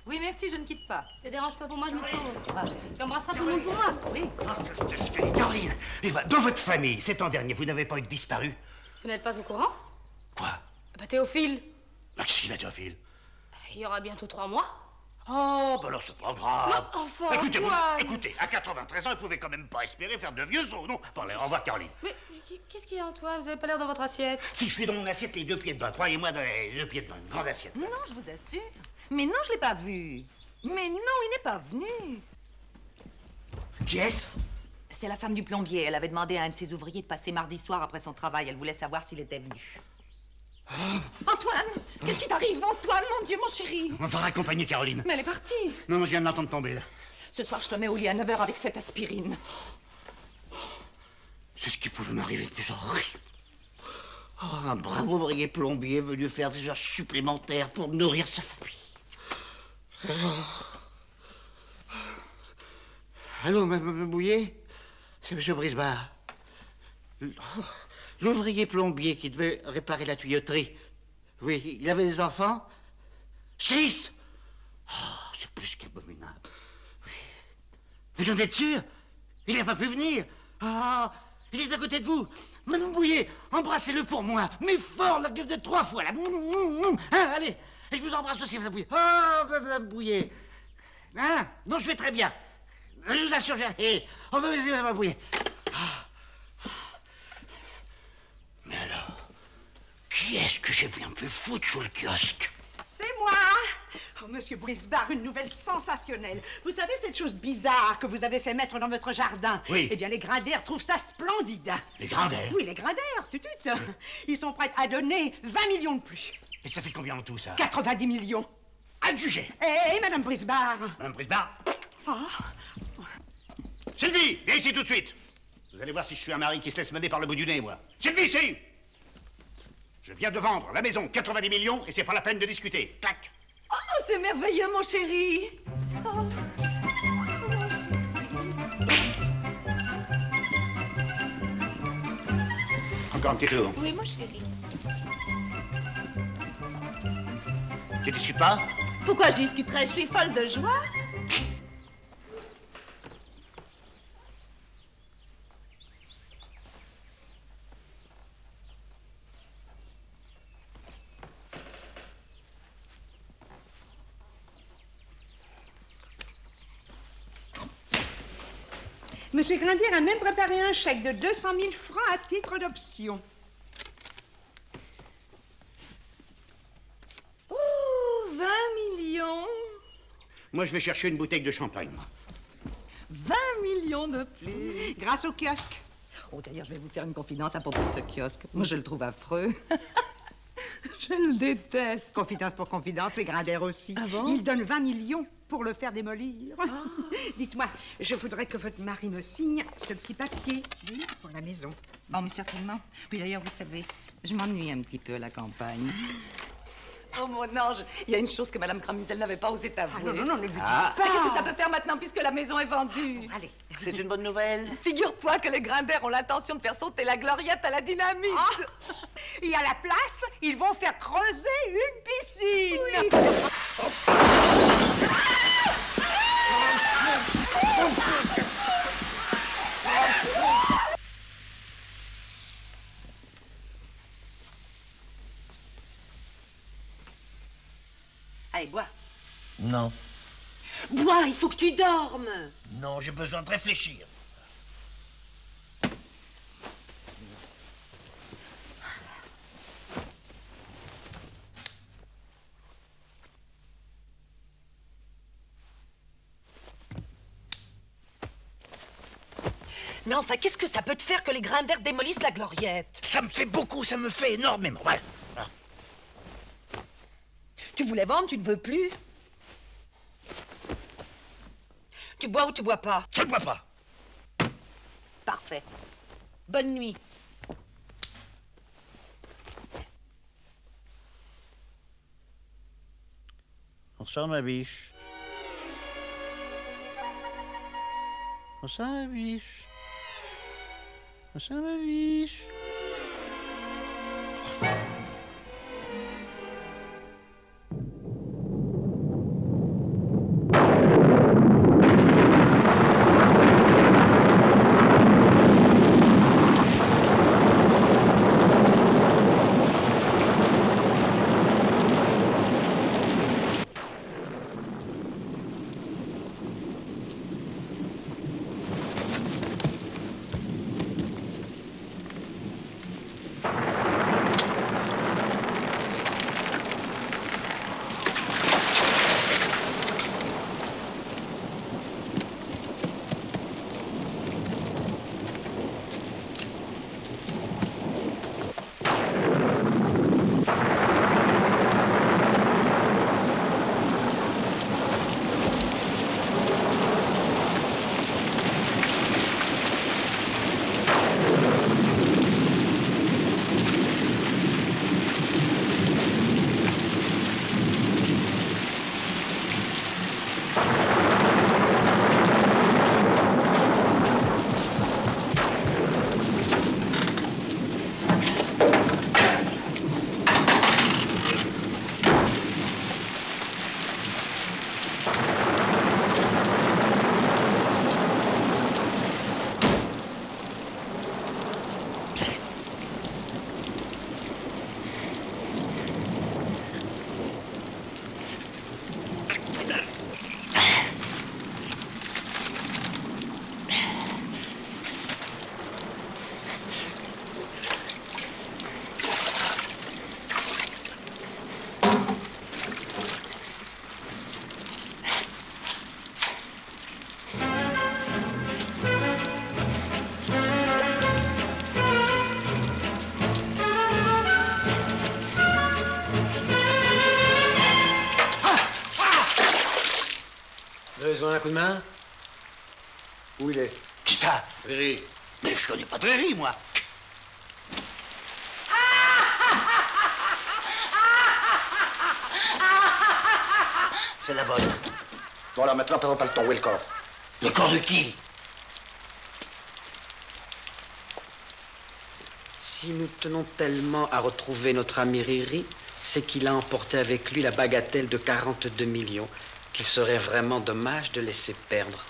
Oui, merci, je ne quitte pas. Ça dérange pas pour moi, je me sens. Ah, Tu embrasseras tout le monde pour moi. oui. Caroline, dans votre famille, cet an dernier, vous n'avez pas eu de disparu? Vous n'êtes pas au courant? Quoi? Bah, Théophile. Qu'est-ce qu'il a, Théophile? Il y aura bientôt 3 mois. Oh, ben alors c'est pas grave. Non, enfin, écoutez, Antoine. écoutez, à 93 ans, vous pouvez quand même pas espérer faire de vieux os, non? Bon, allez, au revoir, Caroline. Mais qu'est-ce qu'il y a, Antoine? Vous avez pas l'air dans votre assiette. Si je suis dans mon assiette, les 2 pieds dedans, croyez-moi, dans les 2 pieds dedans, une grande assiette. Non, je vous assure. Mais non, je l'ai pas vu. Mais non, il n'est pas venu. Qui est-ce? C'est la femme du plombier. Elle avait demandé à un de ses ouvriers de passer mardi soir après son travail. Elle voulait savoir s'il était venu. Antoine, qu'est-ce qui t'arrive, Antoine? Mon Dieu, mon chéri. On va raccompagner Caroline. Mais elle est partie. Non, je viens de l'entendre tomber, là. Ce soir, je te mets au lit à 9h avec cette aspirine. C'est ce qui pouvait m'arriver de plus horrible. Oh, un brave ouvrier plombier venu faire des heures supplémentaires pour nourrir sa famille. Allô, Mme Bouillet? C'est M. Brisbard. L'ouvrier plombier qui devait réparer la tuyauterie. Oui, il avait des enfants? 6! Oh, c'est plus qu'abominable. Oui. Vous en êtes sûr? Il n'a pas pu venir? Ah, il est à côté de vous. Madame Bouillet, embrassez-le pour moi. Mais fort, la gueule de 3 fois, là. Hein, allez, et je vous embrasse aussi, Madame Bouillet. Oh, Madame Bouillet. Hein? Non, je vais très bien. Je vous assure, on va baiser Madame Bouillet. Mais alors, qui est-ce que j'ai bien pu foutre sous le kiosque? C'est moi. Oh, Monsieur Brisbard, une nouvelle sensationnelle. Vous savez cette chose bizarre que vous avez fait mettre dans votre jardin? Oui. Eh bien, les Grinders trouvent ça splendide. Les Grinders? Oui, les Grinders, tutut. Ils sont prêts à donner 20 millions de plus. Et ça fait combien en tout, ça? 90 millions. À le juger. Et Madame Brisbard? Madame Brisbard? Ah. Sylvie, viens ici tout de suite. Vous allez voir si je suis un mari qui se laisse mener par le bout du nez, moi. Sylvie, ici! Je viens de vendre la maison 90 millions et c'est pas la peine de discuter. Clac! Oh, c'est merveilleux, mon chéri. Oh. Encore un petit tour. Oui, mon chéri. Tu discutes pas? Pourquoi je discuterais? Je suis folle de joie. Monsieur Grinder a même préparé un chèque de 200 000 francs à titre d'option. Oh, 20 millions. Moi, je vais chercher une bouteille de champagne, moi. 20 millions de plus. Grâce au kiosque. Oh, d'ailleurs, je vais vous faire une confidence à propos de ce kiosque. Moi, je le trouve affreux. Je le déteste. Confidence pour confidence, les Grinders aussi. Ah bon? Ils donnent 20 millions pour le faire démolir. Oh. Dites-moi, je voudrais que votre mari me signe ce petit papier, oui, pour la maison. Bon, mais certainement. Puis d'ailleurs, vous savez, je m'ennuie un petit peu à la campagne. Oh, mon ange, il y a une chose que Mme Cramusel n'avait pas osé t'avouer. Non, ne le dites pas. pas. Qu'est-ce que ça peut faire maintenant puisque la maison est vendue? Allez. C'est une bonne nouvelle. Figure-toi que les Grinders ont l'intention de faire sauter la gloriette à la dynamite. Ah. Et à la place, ils vont faire creuser une piscine. Oui. Allez, bois. Non. Bois, il faut que tu dormes. Non, j'ai besoin de réfléchir. Mais enfin, qu'est-ce que ça peut te faire que les Grinders démolissent la gloriette? Ça me fait beaucoup, ça me fait énormément. Voilà. Tu voulais vendre, tu ne veux plus? Tu bois ou tu bois pas? Je ne bois pas. Parfait. Bonne nuit. Bonsoir, ma biche. Bonsoir, ma biche. Bonsoir, ma biche. Besoin d'un coup de main? Où il est? Qui ça? Riri. Mais je connais pas de Riri, moi. C'est la bonne. Bon, alors maintenant, présente pas le temps. Où est le corps? Le corps de qui? Si nous tenons tellement à retrouver notre ami Riri, c'est qu'il a emporté avec lui la bagatelle de 42 millions, qu'il serait vraiment dommage de laisser perdre.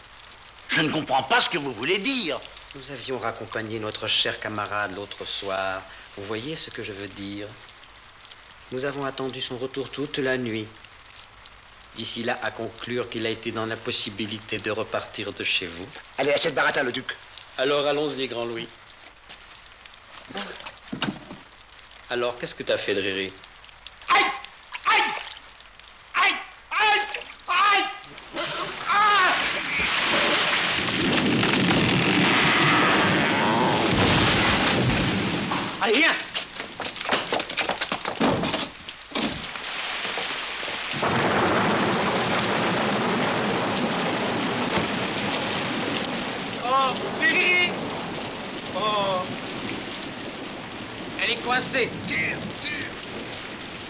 Je ne comprends pas ce que vous voulez dire. Nous avions raccompagné notre cher camarade l'autre soir. Vous voyez ce que je veux dire? Nous avons attendu son retour toute la nuit. D'ici là, à conclure qu'il a été dans l'impossibilité de repartir de chez vous. Allez, à cette baratin, le duc. Alors, allons-y, Grand Louis. Alors, qu'est-ce que t'as fait de Riri? Aïe! Aïe! Aïe! Aïe! Aïe! Ah! Allez, viens! Oh, c'est Riri! Oh! Elle est coincée. Tire!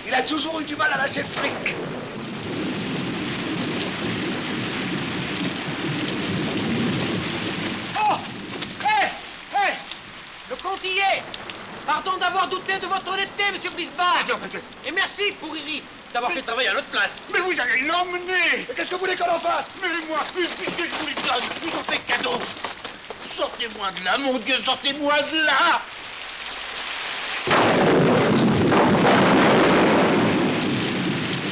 Il a toujours eu du mal à lâcher le fric. Oh! Hé! Hé! Le compte y est! Pardon d'avoir douté de votre honnêteté, monsieur Bisbach! Et merci pour Riri d'avoir fait travailler à notre place. Mais vous allez l'emmener! Qu'est-ce que vous voulez qu'on en fasse? Mais moi, puisque je vous les donne, je vous en fais cadeau! Sortez-moi de là, mon Dieu, sortez-moi de là!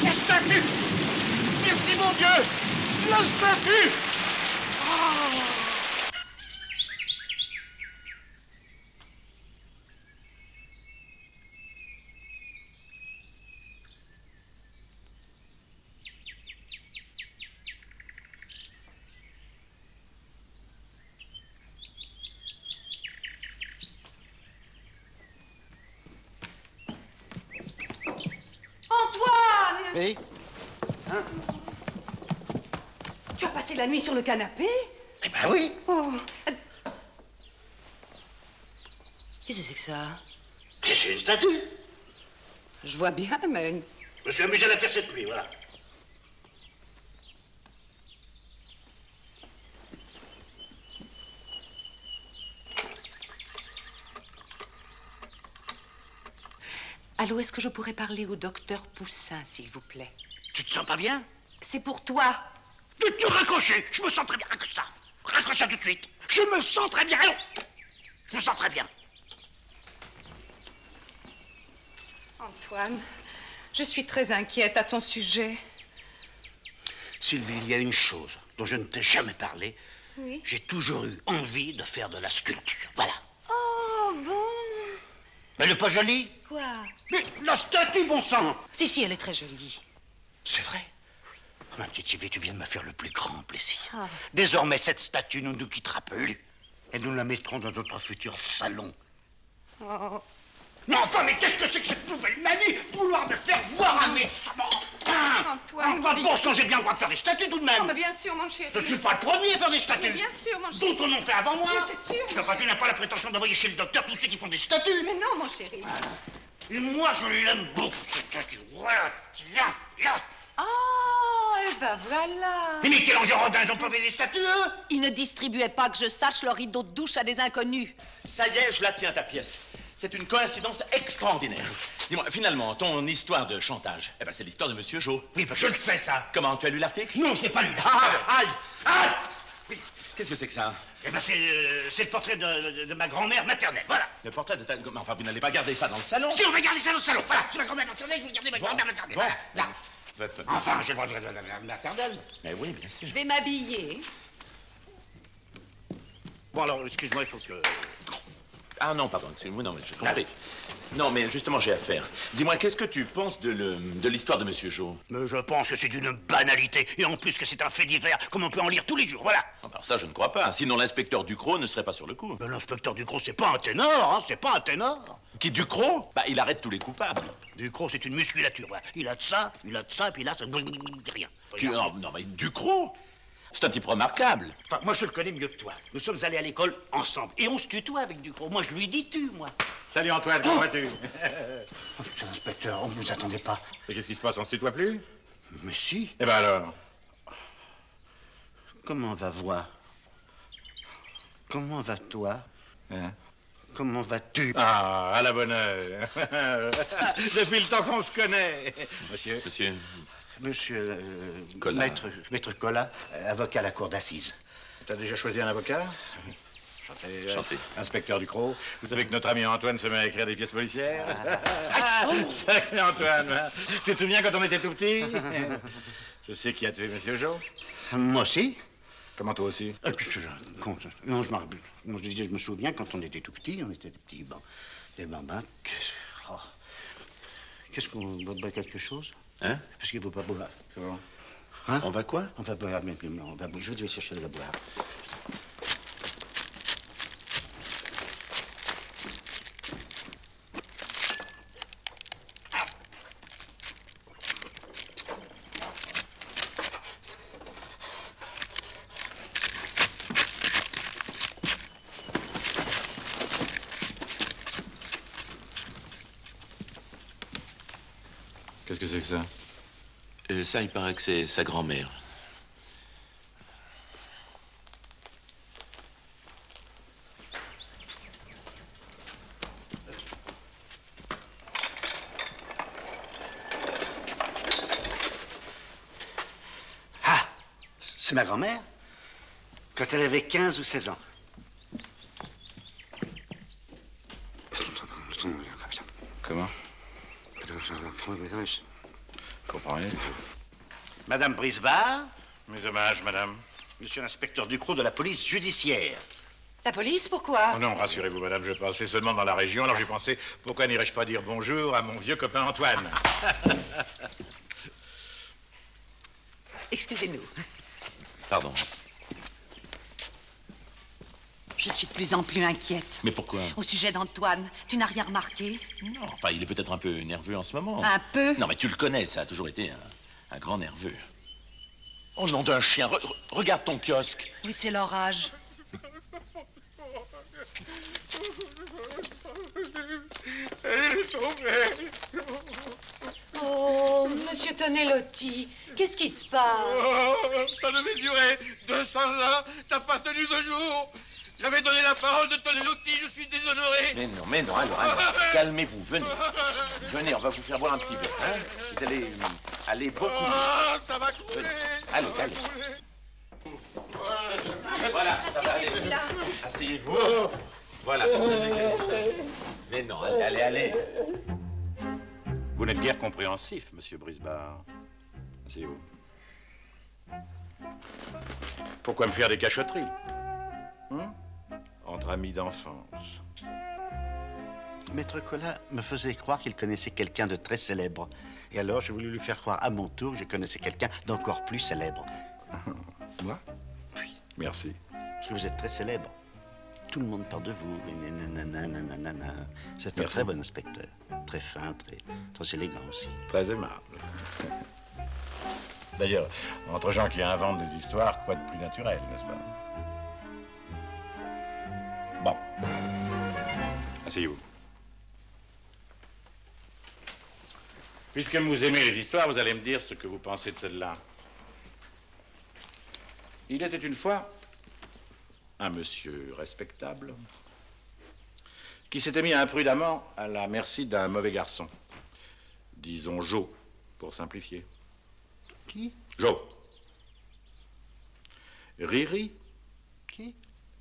La statue! Merci, mon Dieu! La statue! Oh. Antoine! Oui? Hein? Tu as passé la nuit sur le canapé? Eh ben oui! Oh. Qu'est-ce que c'est que ça? C'est une statue. Je vois bien, mais... Je me suis amusé à la faire cette nuit, voilà. Allô, est-ce que je pourrais parler au docteur Poussin, s'il vous plaît? Tu te sens pas bien? C'est pour toi. Tu raccrocher. Je me sens très bien. Raccroche ça. Raccroche ça tout de suite. Je me sens très bien. Allons. Je me sens très bien. Antoine, je suis très inquiète à ton sujet. Sylvie, il y a une chose dont je ne t'ai jamais parlé. Oui? J'ai toujours eu envie de faire de la sculpture. Voilà. Oh, bon. Mais elle n'est pas jolie? Quoi? Mais la statue, bon sang! Si, elle est très jolie. C'est vrai? Oui. Ma petite Sylvie, tu viens de me faire le plus grand plaisir. Ah. Désormais, cette statue ne nous quittera plus. Et nous la mettrons dans notre futur salon. Oh. Mais enfin, mais qu'est-ce que c'est que cette nouvelle manie? Vouloir me faire voir un méchant! Antoine, Enfin, bon sang, j'ai bien le droit de faire des statues tout de même! Oh, mais bien sûr, mon chéri. Je ne suis pas le premier à faire des statues! Mais bien sûr, mon chéri. D'autres en ont fait avant moi! Oui, c'est sûr. Enfin, tu n'as pas la prétention d'envoyer chez le docteur tous ceux qui font des statues! Mais non, mon chéri. Et moi, je l'aime beaucoup, cette statue. Voilà, tiens, là! Oh, et ben voilà. Et Michel-Ange-Rodin, ils ont pas fait des statues, eux? Ils ne distribuaient pas, que je sache, leur rideau de douche à des inconnus. Ça y est, je la tiens, ta pièce. C'est une coïncidence extraordinaire. Dis-moi, finalement, ton histoire de chantage, eh ben, c'est l'histoire de Monsieur Jo. Oui, ben, je le sais, ça. Comment, tu as lu l'article? Non, je n'ai pas lu. Aïe! Aïe! Oui. Qu'est-ce que c'est que ça? Eh ben, c'est le portrait de ma grand-mère maternelle, voilà. Le portrait de ta... Enfin, vous n'allez pas garder ça dans le salon? Si, on va garder ça dans le salon, voilà. C'est ma grand-mère maternelle, je vais garder ma grand-mère maternelle, Bon. voilà, là. Enfin, j'ai le droit de la maternelle. Mais oui, bien sûr. Je vais m'habiller. Bon, alors, excuse-moi, il faut que... Ah non, pardon, excusez-moi, non, mais je compris. Non, mais justement, j'ai affaire. Dis-moi, qu'est-ce que tu penses de l'histoire de Monsieur Jo? Mais je pense que c'est d'une banalité, et en plus que c'est un fait divers, comme on peut en lire tous les jours, voilà. Alors ça, je ne crois pas. Sinon, l'inspecteur Ducrot ne serait pas sur le coup. Mais l'inspecteur Ducrot, c'est pas un ténor, hein, c'est pas un ténor. Qui, Ducrot? Bah, il arrête tous les coupables. Ducrot, c'est une musculature, voilà. Il a de ça, puis il a de ça, puis là, ça... rien. Non, mais Ducrot? C'est un type remarquable. Enfin, moi, je le connais mieux que toi. Nous sommes allés à l'école ensemble. Et on se tutoie avec Ducrot. Moi, je lui dis tu, moi. Salut Antoine, comment vas-tu? Monsieur l'inspecteur, on ne vous attendait pas. Et qu'est-ce qui se passe, on se tutoie plus? Mais si. Eh ben alors? Comment va voix? Comment va toi? Hein? Comment vas-tu? Ah, à la bonne heure. Depuis le temps qu'on se connaît. Monsieur? Monsieur Collat. Maître Collat, avocat à la cour d'assises. T'as déjà choisi un avocat? Chantez. Inspecteur Ducrot, vous savez que notre ami Antoine se met à écrire des pièces policières? Sacré Antoine, hein. Tu te souviens quand on était tout petit? Je sais qui a tué Monsieur Jo. Moi aussi. Comment toi aussi? Non, je me souviens quand on était tout petit, on était des petits des bambins. Qu'est-ce qu'on boit quelque chose? Hein? Parce qu'il ne faut pas boire. Comment? Hein? On va quoi? On va boire, on va boire. Je vais chercher de la boire. Qu'est-ce que c'est que ça? Ça, il paraît que c'est sa grand-mère. Ah! C'est ma grand-mère? Quand elle avait 15 ou 16 ans. Comment? Je comprends rien. Madame Brisbard? Mes hommages, madame. Monsieur l'inspecteur Ducrot de la police judiciaire. La police, pourquoi? Oh non, rassurez-vous, madame, je passais seulement dans la région, alors j'ai pensé, pourquoi n'irais-je pas dire bonjour à mon vieux copain Antoine? Excusez-nous. Pardon. Je suis de plus en plus inquiète. Mais pourquoi? Au sujet d'Antoine, tu n'as rien remarqué? Non, enfin, il est peut-être un peu nerveux en ce moment. Un peu? Non, mais tu le connais, ça a toujours été un grand nerveux. Oh, nom d'un chien, regarde ton kiosque. Oui, c'est l'orage. Elle est tombée. Oh, monsieur Tonelotti, qu'est-ce qui se passe? Oh, ça devait durer 200 ans, ça n'a pas tenu 2 jours. J'avais donné la parole de Tonelotti, je suis déshonoré. Mais non, alors, calmez-vous, venez. Venez, on va vous faire boire un petit verre, hein. Vous allez aller beaucoup mieux. Ah, ça va couler. Venez. Allez. Voilà, ça va aller. Asseyez-vous. Voilà. Mais non, allez. Vous n'êtes guère compréhensif, monsieur Brisbard. Asseyez-vous. Pourquoi me faire des cachotteries? Entre amis d'enfance. Maître Collat me faisait croire qu'il connaissait quelqu'un de très célèbre. Et alors, j'ai voulu lui faire croire à mon tour que je connaissais quelqu'un d'encore plus célèbre. Moi? Oui. Merci. Parce que vous êtes très célèbre. Tout le monde parle de vous. C'est un très bon inspecteur. Très fin, très élégant aussi. Très aimable. D'ailleurs, entre gens qui inventent des histoires, quoi de plus naturel, n'est-ce pas? Bon. Asseyez-vous. Puisque vous aimez les histoires, vous allez me dire ce que vous pensez de celle-là. Il était une fois un monsieur respectable qui s'était mis imprudemment à la merci d'un mauvais garçon. Disons Jo, pour simplifier. Qui? Jo. Riri. Qui?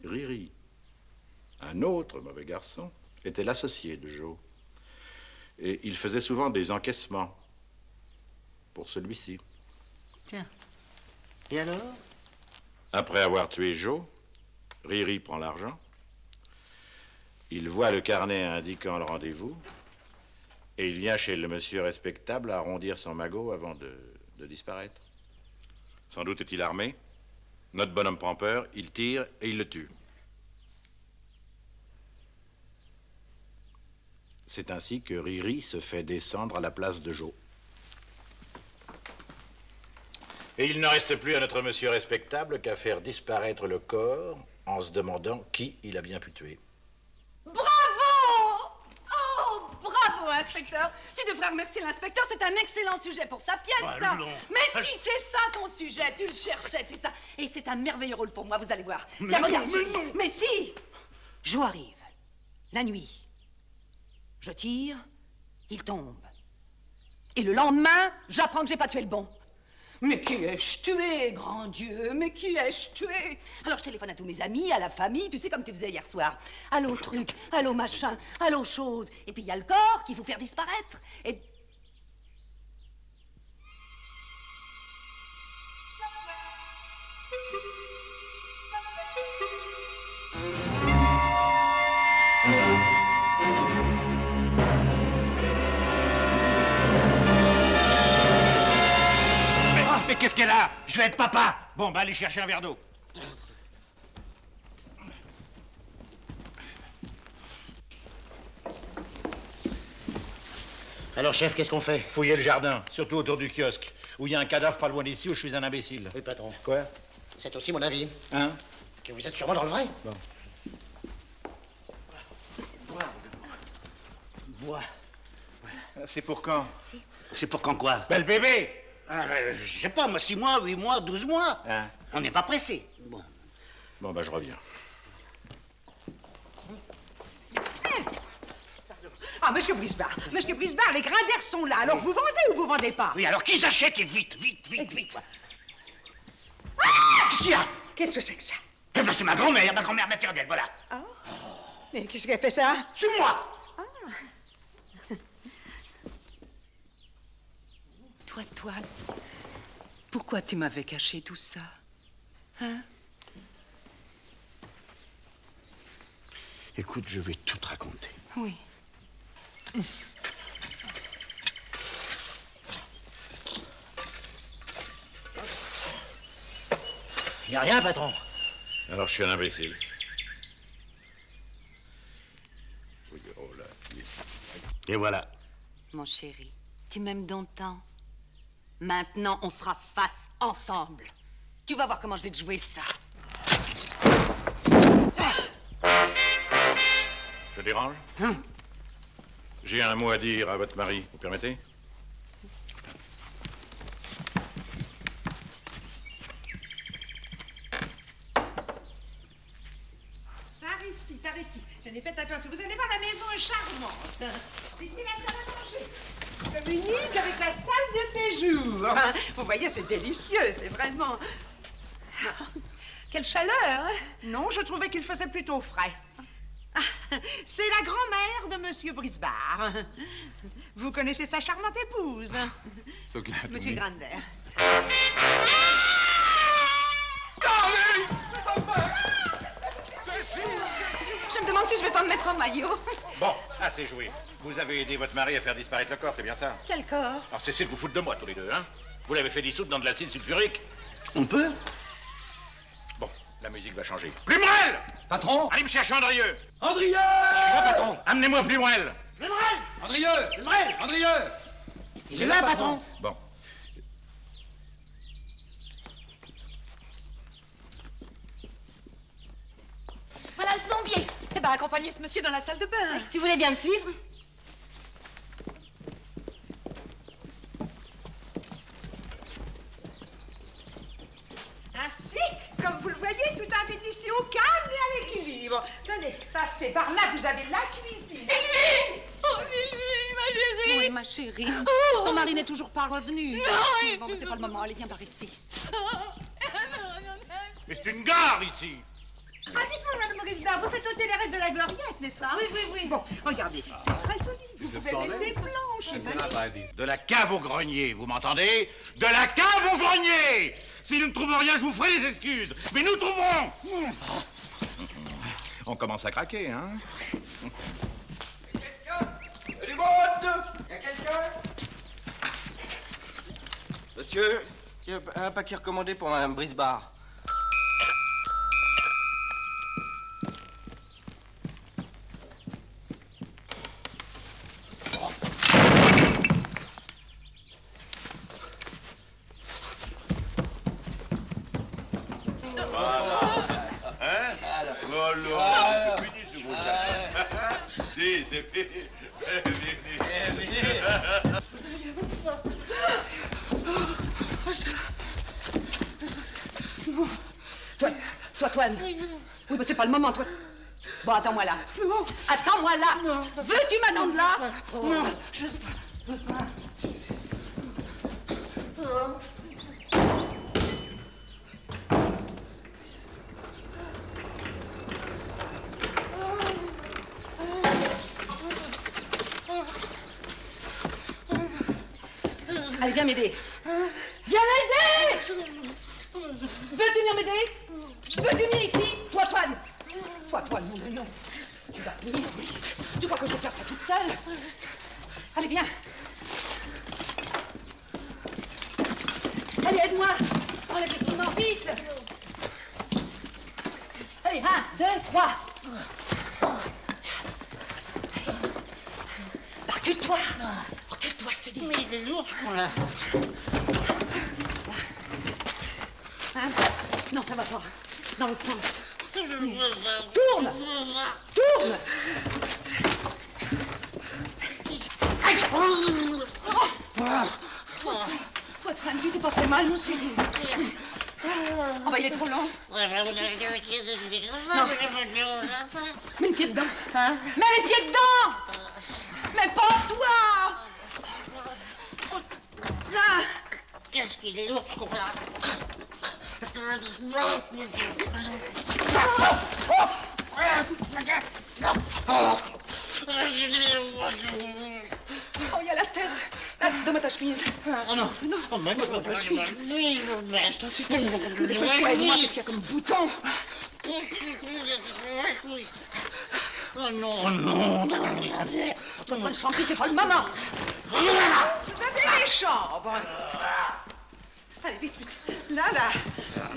Riri. Un autre mauvais garçon était l'associé de Jo. Et il faisait souvent des encaissements pour celui-ci. Tiens. Et alors? Après avoir tué Jo, Riri prend l'argent. Il voit le carnet indiquant le rendez-vous. Et il vient chez le monsieur respectable arrondir son magot avant de disparaître. Sans doute est-il armé. Notre bonhomme prend peur, il tire et il le tue. C'est ainsi que Riri se fait descendre à la place de Jo. Et il ne reste plus à notre monsieur respectable qu'à faire disparaître le corps en se demandant qui il a bien pu tuer. Bravo! Oh, bravo, inspecteur. Tu devrais remercier l'inspecteur, c'est un excellent sujet pour sa pièce. Allons. Mais si c'est ça ton sujet, tu le cherchais, c'est ça. Et c'est un merveilleux rôle pour moi, vous allez voir. Mais Tiens, non, regarde. mais non. Mais si! Jour arrive, la nuit. Je tire, il tombe. Et le lendemain, j'apprends que j'ai pas tué le bon. Mais qui ai-je tué, grand Dieu? Mais qui ai-je tué? Alors je téléphone à tous mes amis, à la famille, tu sais comme tu faisais hier soir. Allô truc, allô machin, allô chose. Et puis il y a le corps qu'il faut faire disparaître. Et... Mais qu'est-ce qu'elle a? Je vais être papa. Bon, bah allez chercher un verre d'eau. Alors, chef, qu'est-ce qu'on fait? Fouillez le jardin, surtout autour du kiosque, où il y a un cadavre pas loin d'ici où je suis un imbécile. Oui, patron. Quoi? C'est aussi mon avis. Hein? Que vous êtes sûrement dans le vrai. Bon. Bois. C'est pour quand? C'est pour quand quoi? Ben, le bébé! Je sais pas, moi, 6 mois, 8 mois, 12 mois. Hein? On n'est pas pressé. Bon. Bon, bah je reviens. Ah, monsieur Brisbard, les grains d'air sont là. Alors vous vendez ou vous vendez pas? Oui, alors qu'ils achètent et vite, vite, vite, vite. Ah! Qu'est-ce qu'il y a? Qu'est-ce que c'est que ça? Eh ben, c'est ma grand-mère maternelle, voilà. Ah. Mais qu'est-ce qu'elle fait ça? C'est moi. Toi, pourquoi tu m'avais caché tout ça? Hein? Écoute, je vais tout te raconter. Oui. Y a rien, patron. Alors je suis un imbécile. Oui, oh là, ici. Et voilà. Mon chéri, tu m'aimes donc tant. Maintenant, on fera face ensemble. Tu vas voir comment je vais te jouer ça. Je dérange? Hein? J'ai un mot à dire à votre mari, vous permettez? Par ici. Tenez, faites attention. Vous allez voir, la maison est charmante. Ici, la salle à manger. Communique avec la salle de séjour. Vous voyez, c'est délicieux, c'est vraiment... Quelle chaleur, hein? Non, je trouvais qu'il faisait plutôt frais. C'est la grand-mère de Monsieur Brisbard. Vous connaissez sa charmante épouse, So glad Monsieur Grander. Je me demande si je vais pas me mettre en maillot. Bon, assez joué. Vous avez aidé votre mari à faire disparaître le corps, c'est bien ça? Quel corps? Alors cessez de vous foutre de moi, tous les deux, hein? Vous l'avez fait dissoudre dans de l'acide sulfurique. On peut? Bon, la musique va changer. Plumerel! Patron? Allez me chercher Andrieux! Andrieux! Je suis là, patron. Amenez-moi Plumerel! Plumerel! Andrieux! Plumerel! Andrieux! Il est là, patron. Bon. Voilà le plombier. Eh ben, accompagnez ce monsieur dans la salle de bain. Si vous voulez bien me suivre. Ainsi, comme vous le voyez, tout invite ici au calme et à l'équilibre. Tenez, passez par là, vous avez la cuisine. Oh, Sylvie, ma chérie. Oui, ma chérie. Ton mari n'est toujours pas revenu. Non, bon, c'est pas le moment. Allez, viens par ici. Mais c'est une gare, ici! Ah, dites-moi, Madame Brisbard, vous faites ôter les restes de la gloriette, n'est-ce pas? Oui, oui, oui. Bon, regardez, c'est très solide. Vous pouvez mettre des planches. De la cave au grenier, vous m'entendez? De la cave au grenier! Si nous ne trouvons rien, je vous ferai des excuses. Mais nous trouverons! On commence à craquer, hein? Quelqu'un? Du monde? Y a quelqu'un? Monsieur, il y a un paquet recommandé pour Madame Brisbard. Voilà. Hein? Oh non, c'est fini ce gros chagrin. Si, c'est fini. C'est fini. Toi, Toine. Oui, mais c'est pas le moment, toi. Bon, attends-moi là. Non. Attends-moi là. Veux-tu m'attendre là? Non, je peux pas. Allez, viens m'aider. Viens m'aider! Veux-tu venir m'aider? Veux-tu venir ici? Toi, Toine. Toi, Toine, non. Tu vas venir, oui. Tu crois que je vais faire ça toute seule? Allez, viens. Allez, aide-moi. Enlève le ciment, vite. Allez, 1, 2, 3. Recule-toi. Recule-toi, je te dis. Mais il est lourd. Voilà. Hein? Non, ça va pas. Dans l'autre sens. Tourne. Tourne. Toi, Toine, tu t'es pas fait mal, mon chéri. Oh, bah, il est trop long. Non. Mets le pied dedans. Hein? Mets les pieds dedans. Mais pas toi. Qu'est-ce qu'il est lourd, ce con-là. Oh, il y a la tête. Là, donne-moi ta chemise. Oh non. Non. Oh, mais donne-moi ta chemise. Oui, mais je t'en supplie. Dépêche-toi, aide-moi, qu'est-ce qu'il y a comme bouton? Oh non, regardez. Toi, je t'en prie, c'est pas le moment. Vous avez les chambres. Allez, vite. Là,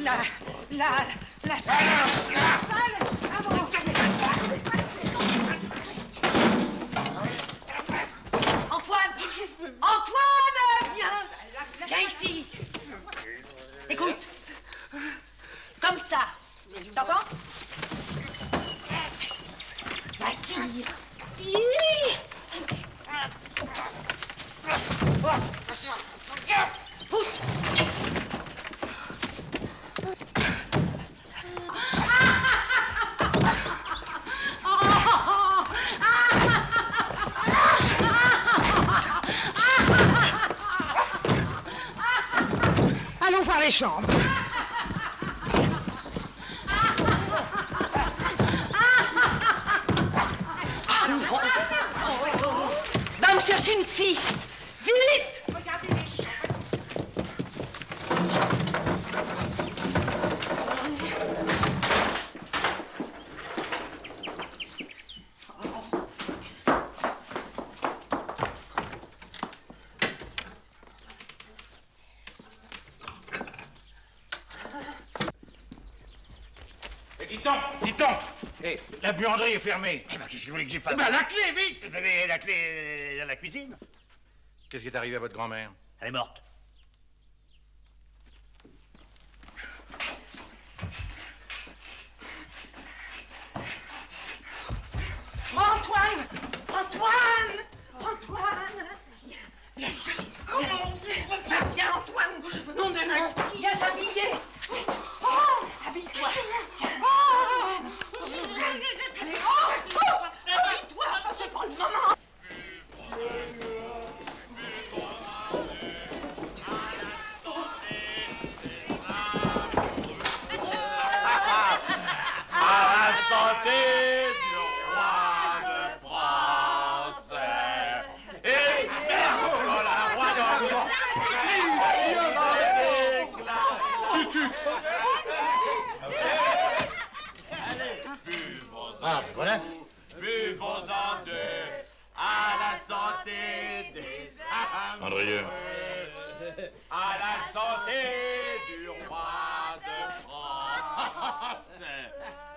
la salle. La salle. Avant. Antoine, viens. Viens ici. Écoute. Comme ça. T'entends? Bah, tire. Pousse. Allons voir les chambres. Va me chercher une scie. Vite. Regardez les chambres. Dis-donc. Eh, la buanderie est fermée. Eh ben, qu'est-ce que vous voulez que j'y fasse? Eh ben, la clé, vite. Mais la clé dans la cuisine. Qu'est-ce qui est arrivé à votre grand-mère? Elle est morte. Antoine. Viens ici. Viens, Antoine. Nom de nom. Viens t'habiller. Habille-toi. Allez, habille-toi. C'est pas le moment. À la santé du roi de France. Et merde, quand la roi d'Angleterre. Ah, voilà. Buvons-en deux à la santé des amoureux. Andrieux. À la santé du roi de France.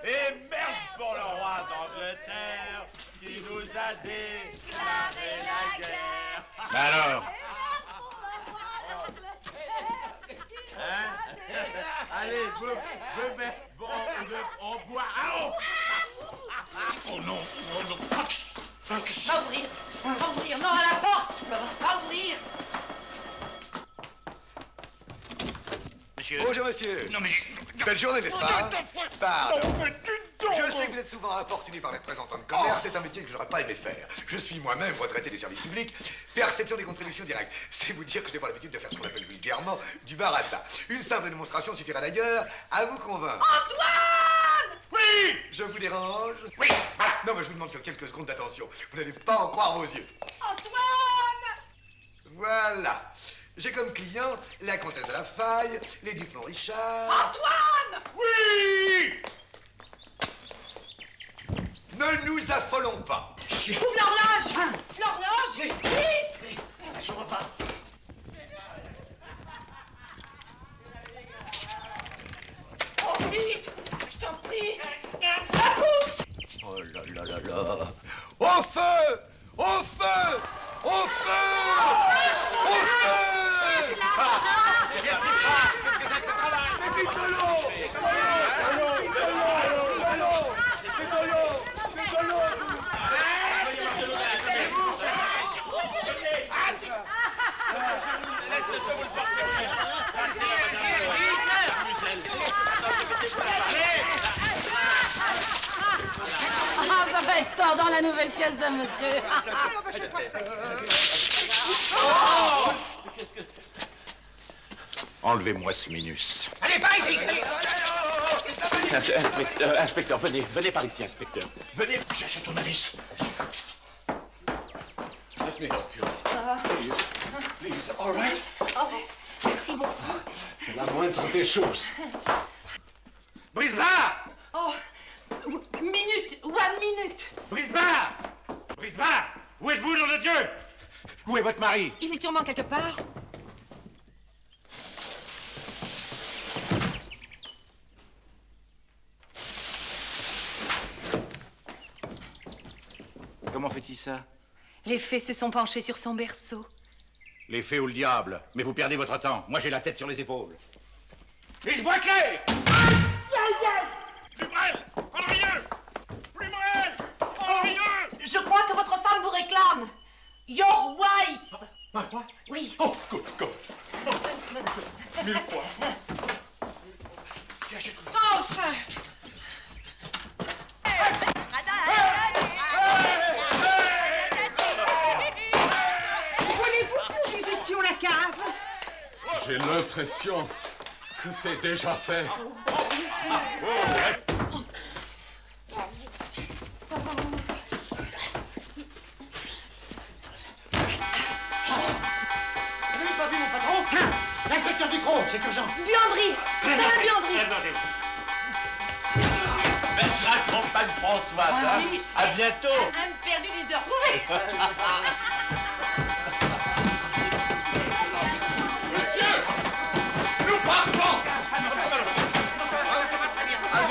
Et merde pour le roi d'Angleterre qui nous a déclaré la guerre. Alors? Hein? Allez, bon, on boit. Oh non, Va ouvrir. Va ouvrir. Non, à la porte. Va ouvrir. Monsieur. Bonjour, monsieur. Non, mais... Belle journée, n'est-ce pas? Pardon. Je sais que vous êtes souvent importuné par les représentants de commerce. C'est un métier que j'aurais pas aimé faire. Je suis moi-même retraité des services publics. Perception des contributions directes. C'est vous dire que je n'ai pas l'habitude de faire ce qu'on appelle vulgairement du baratin. Une simple démonstration suffira d'ailleurs à vous convaincre. Antoine! Oui! Je vous dérange? Oui! Voilà. Non, mais je vous demande que quelques secondes d'attention. Vous n'allez pas en croire vos yeux. Antoine! Voilà. J'ai comme client la comtesse de la Faille, les Dupont-Richard... Antoine! Oui! Ne nous affolons pas. Ouvre l'horloge! L'horloge! Vite! Sur repas. Oh, vite! Je t'en prie! La pousse! Oh là là là là. Au feu! Au feu! Au feu! Au feu! Qu'est-ce qui se passe? Qu'est-ce que c'est que ce travail? Mais vite de l'eau! Ah, ça va être tort dans la nouvelle pièce de monsieur. Enlevez-moi ce minus. Allez, par ici! Inspecteur, venez par ici, inspecteur. Venez. Cherchez ton avis. Let me help you. Please, all right? Oh, merci beaucoup. C'est la moindre des choses. Brisbard! Oh, one minute. Brisbard! Brisbard! Où êtes-vous, nom de Dieu? Où est votre mari? Il est sûrement quelque part. Comment fait-il ça? Les fées se sont penchés sur son berceau. Les fées ou le diable. Mais vous perdez votre temps. Moi, j'ai la tête sur les épaules. Et je vois clair! Aïe, aïe, aïe! Plumerel! Andrieux! Plumerel! Andrieux! Je crois que votre femme vous réclame. Your wife. Oui. Oh, good, good. Mille fois. Enfin. Voulez-vous que nous visitions la cave? J'ai l'impression que c'est déjà fait. Vous n'avez pas vu mon patron? L'inspecteur Ducrot, c'est urgent. Buanderie. Dans la buanderie. Bergerac, compagne Françoise, Ah hein. oui. À bientôt. Un perdu, 10 de retrouver. Nous partons! Ça va très bien. Ça va très bien. Alors,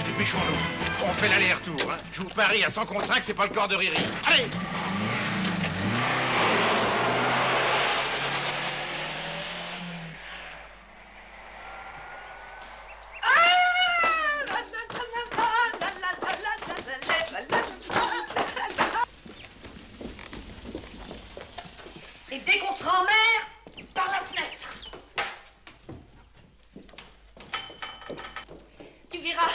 Dépêchons-nous. On fait l'aller-retour. Hein. Je vous parie à 100 contrats que c'est pas le corps de Riri. Allez! Et dès qu'on sera en mer, par la fenêtre. Tu verras,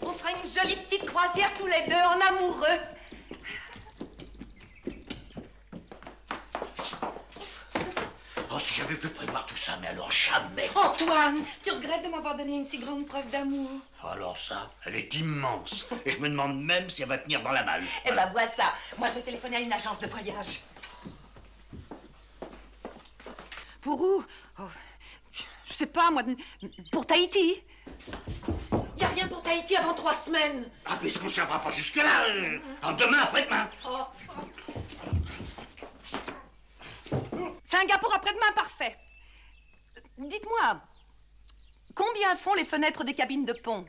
on fera une jolie petite croisière tous les deux en amoureux. Oh, si j'avais pu prévoir tout ça, mais alors jamais. Antoine, tu regrettes de m'avoir donné une si grande preuve d'amour? Alors ça, elle est immense. Et je me demande même si elle va tenir dans la malle. Eh ben, vois ça. Moi, je vais téléphoner à une agence de voyage. Pour où? Oh, je sais pas, moi. Pour Tahiti. Y a rien pour Tahiti avant 3 semaines. Ah, mais est-ce qu'on s'en va pas jusque-là? Demain, après-demain. Oh. Singapour après-demain, parfait. Dites-moi, combien font les fenêtres des cabines de pont?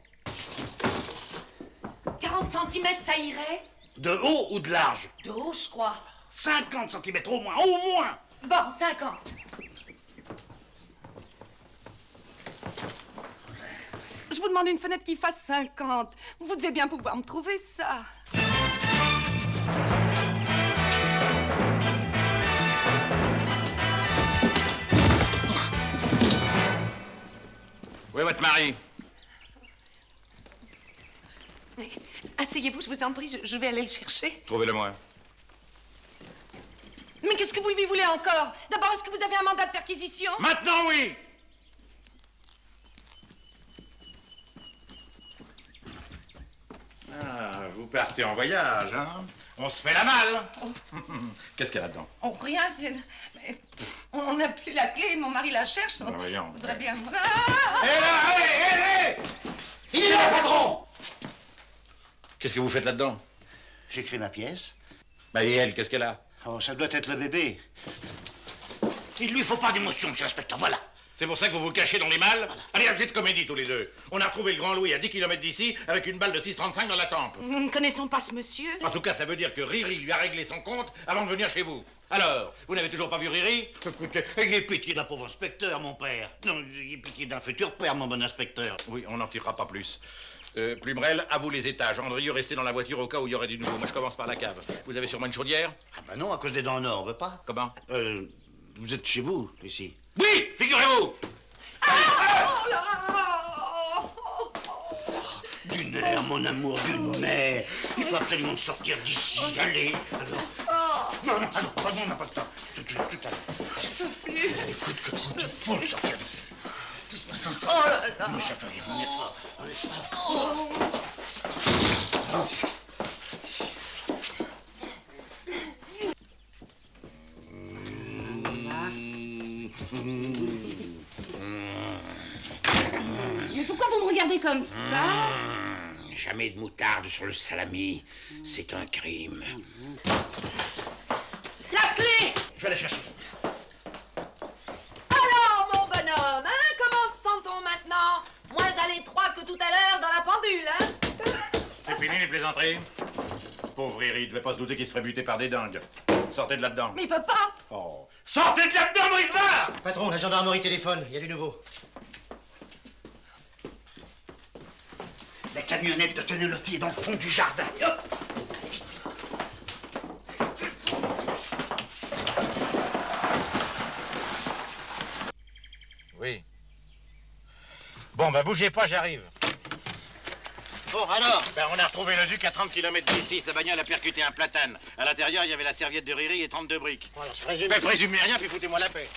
40 cm, ça irait? De haut ou de large? De haut, je crois. 50 cm au moins, au moins. Bon, 50. Je vous demande une fenêtre qui fasse 50. Vous devez bien pouvoir me trouver ça. Où est votre mari? Asseyez-vous, je vous en prie, je vais aller le chercher. Trouvez-le-moi. Mais qu'est-ce que vous lui voulez encore? D'abord, est-ce que vous avez un mandat de perquisition? Maintenant, oui! Ah, vous partez en voyage, hein? On se fait la malle. Qu'est-ce qu'il y a là-dedans? Oh, rien, c'est... mais, on n'a plus la clé, mon mari la cherche. On voyons. voudrait bien... Hé là, hé! Il est là, patron! Qu'est-ce que vous faites là-dedans? J'écris ma pièce. Bah, et elle, qu'est-ce qu'elle a? Oh, ça doit être le bébé. Il lui faut pas d'émotion, monsieur l'inspecteur, voilà. C'est pour ça que vous vous cachez dans les malles? Allez, assez de comédie tous les deux. On a retrouvé le Grand Louis à 10 km d'ici avec une balle de 6,35 dans la tempe. Nous ne connaissons pas ce monsieur. En tout cas, ça veut dire que Riri lui a réglé son compte avant de venir chez vous. Alors, vous n'avez toujours pas vu Riri? Écoutez, ayez pitié d'un pauvre inspecteur, mon père. Non, ayez pitié d'un futur père, mon bon inspecteur. Oui, on n'en tirera pas plus. Plumerel, à vous les étages. Andrieux, restez dans la voiture au cas où il y aurait du nouveau. Moi, je commence par la cave. Vous avez sûrement une chaudière? Ah bah non, à cause des dents en or, on veut pas. Comment? Vous êtes chez vous, ici. Oui, figurez-vous! Oh là! Du nerf, mon amour, du nerf. Il faut absolument sortir d'ici. Allez, alors. Non, non, alors, on n'a pas le temps. Tout à l'heure. Je peux plus. Écoute, comme ça, il faut sortir d'ici. Oh là là! Mais ça fait rien, on est fort, on est fort. Mais pourquoi vous me regardez comme ça? Jamais de moutarde sur le salami. C'est un crime. La clé! Je vais la chercher. Alors, mon bonhomme, hein? Comment se sent-on maintenant? Moins à l'étroit que tout à l'heure dans la pendule, hein? C'est fini les plaisanteries? Pauvre Riri, il devait pas se douter qu'il se ferait buter par des dingues. Sortez de là-dedans. Mais il peut pas! Oh. Sortez de là-dedans, Brisbard! Patron, la gendarmerie téléphone, il y a du nouveau. La camionnette de Tenelotti est dans le fond du jardin. Hop. Oui. Bon, bah bougez pas, j'arrive. Bon, alors? Ben, on a retrouvé le duc à 30 km d'ici. Sa bagnole a percuté un platane. À l'intérieur, il y avait la serviette de Riri et 32 briques. Voilà, je présume. Ben, présumez rien, puis foutez-moi la paix.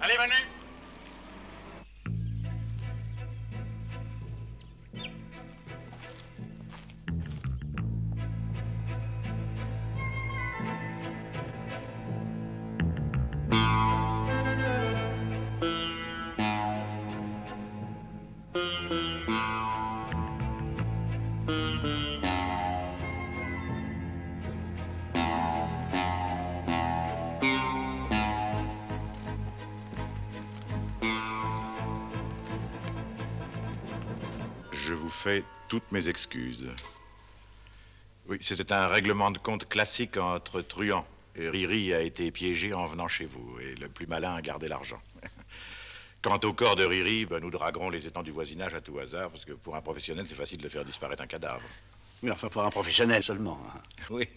Allez, venez. Je vous fais toutes mes excuses. Oui, c'était un règlement de compte classique entre truands. Et Riri a été piégé en venant chez vous, et le plus malin a gardé l'argent. Quant au corps de Riri, ben, nous draguerons les étangs du voisinage à tout hasard, parce que pour un professionnel, c'est facile de faire disparaître un cadavre. Mais enfin, pour un professionnel seulement. Hein. Oui.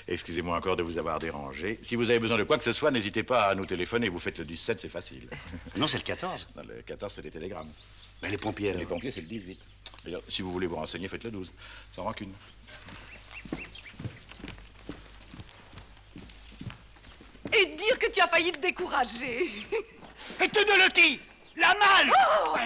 Excusez-moi encore de vous avoir dérangé. Si vous avez besoin de quoi que ce soit, n'hésitez pas à nous téléphoner. Vous faites le 17, c'est facile. Non, c'est le 14. Non, le 14, c'est les télégrammes. Ben, les pompiers, alors. Les pompiers, c'est le 18. D'ailleurs, si vous voulez vous renseigner, faites le 12. Sans rancune. Et dire que tu as failli te décourager. Et te de Loti, la malle. Oh!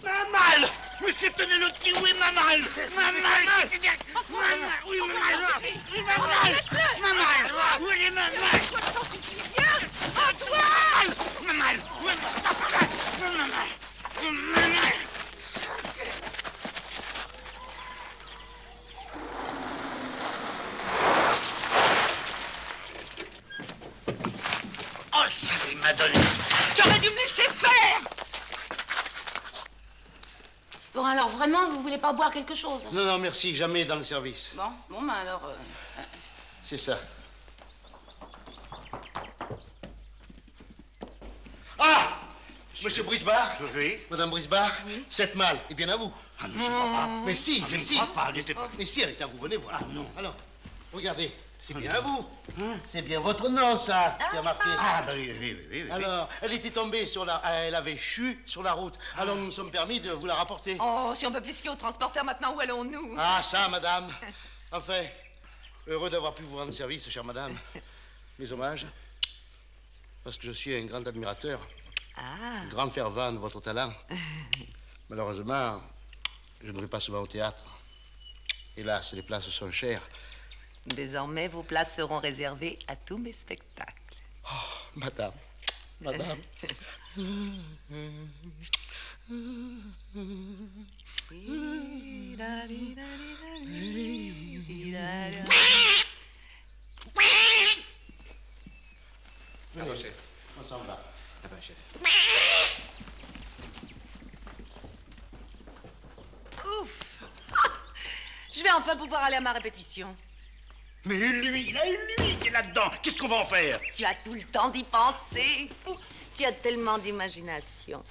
Ma malle. Monsieur Tenelotti, où est ma malle? Ma malle. Oui, ma malle. Oui, ma malle. Ma malle. Où est ma malle? Antoine! Ma malle. Ma malle. Ma malle. Oh, ça m'a donné. J'aurais dû me laisser faire. Bon, alors vraiment, vous voulez pas boire quelque chose? Non, non, merci, jamais dans le service. Bon, ben alors... C'est ça. Ah! Monsieur Brisbard? Oui. Madame Brisbard? Oui. Cette malle est bien à vous. Ah non, je ne crois pas. Mais si, mais si. Je ne crois pas, n'était pas. Mais si, elle est à vous, venez voir. Ah non. Alors, regardez, c'est bien à vous. C'est bien votre nom, ça, qui a marqué. Ah, ben oui. Alors, elle était tombée sur la... Elle avait chu sur la route. Alors, nous nous sommes permis de vous la rapporter. Oh, si on peut plus se fier au transporteur maintenant, où allons-nous? Ah, ça, madame. Enfin, heureux d'avoir pu vous rendre service, chère madame. Mes hommages, parce que je suis un grand admirateur, un grand fervent de votre talent. Malheureusement, je ne vais pas souvent au théâtre. Hélas, les places sont chères. Désormais, vos places seront réservées à tous mes spectacles. Oh, madame. Pardon, chef. On s'en va. Ah ben, chef. Ouf. Je vais enfin pouvoir aller à ma répétition. Mais lui qui est là-dedans, qu'est-ce qu'on va en faire? Tu as tout le temps d'y penser. Tu as tellement d'imagination.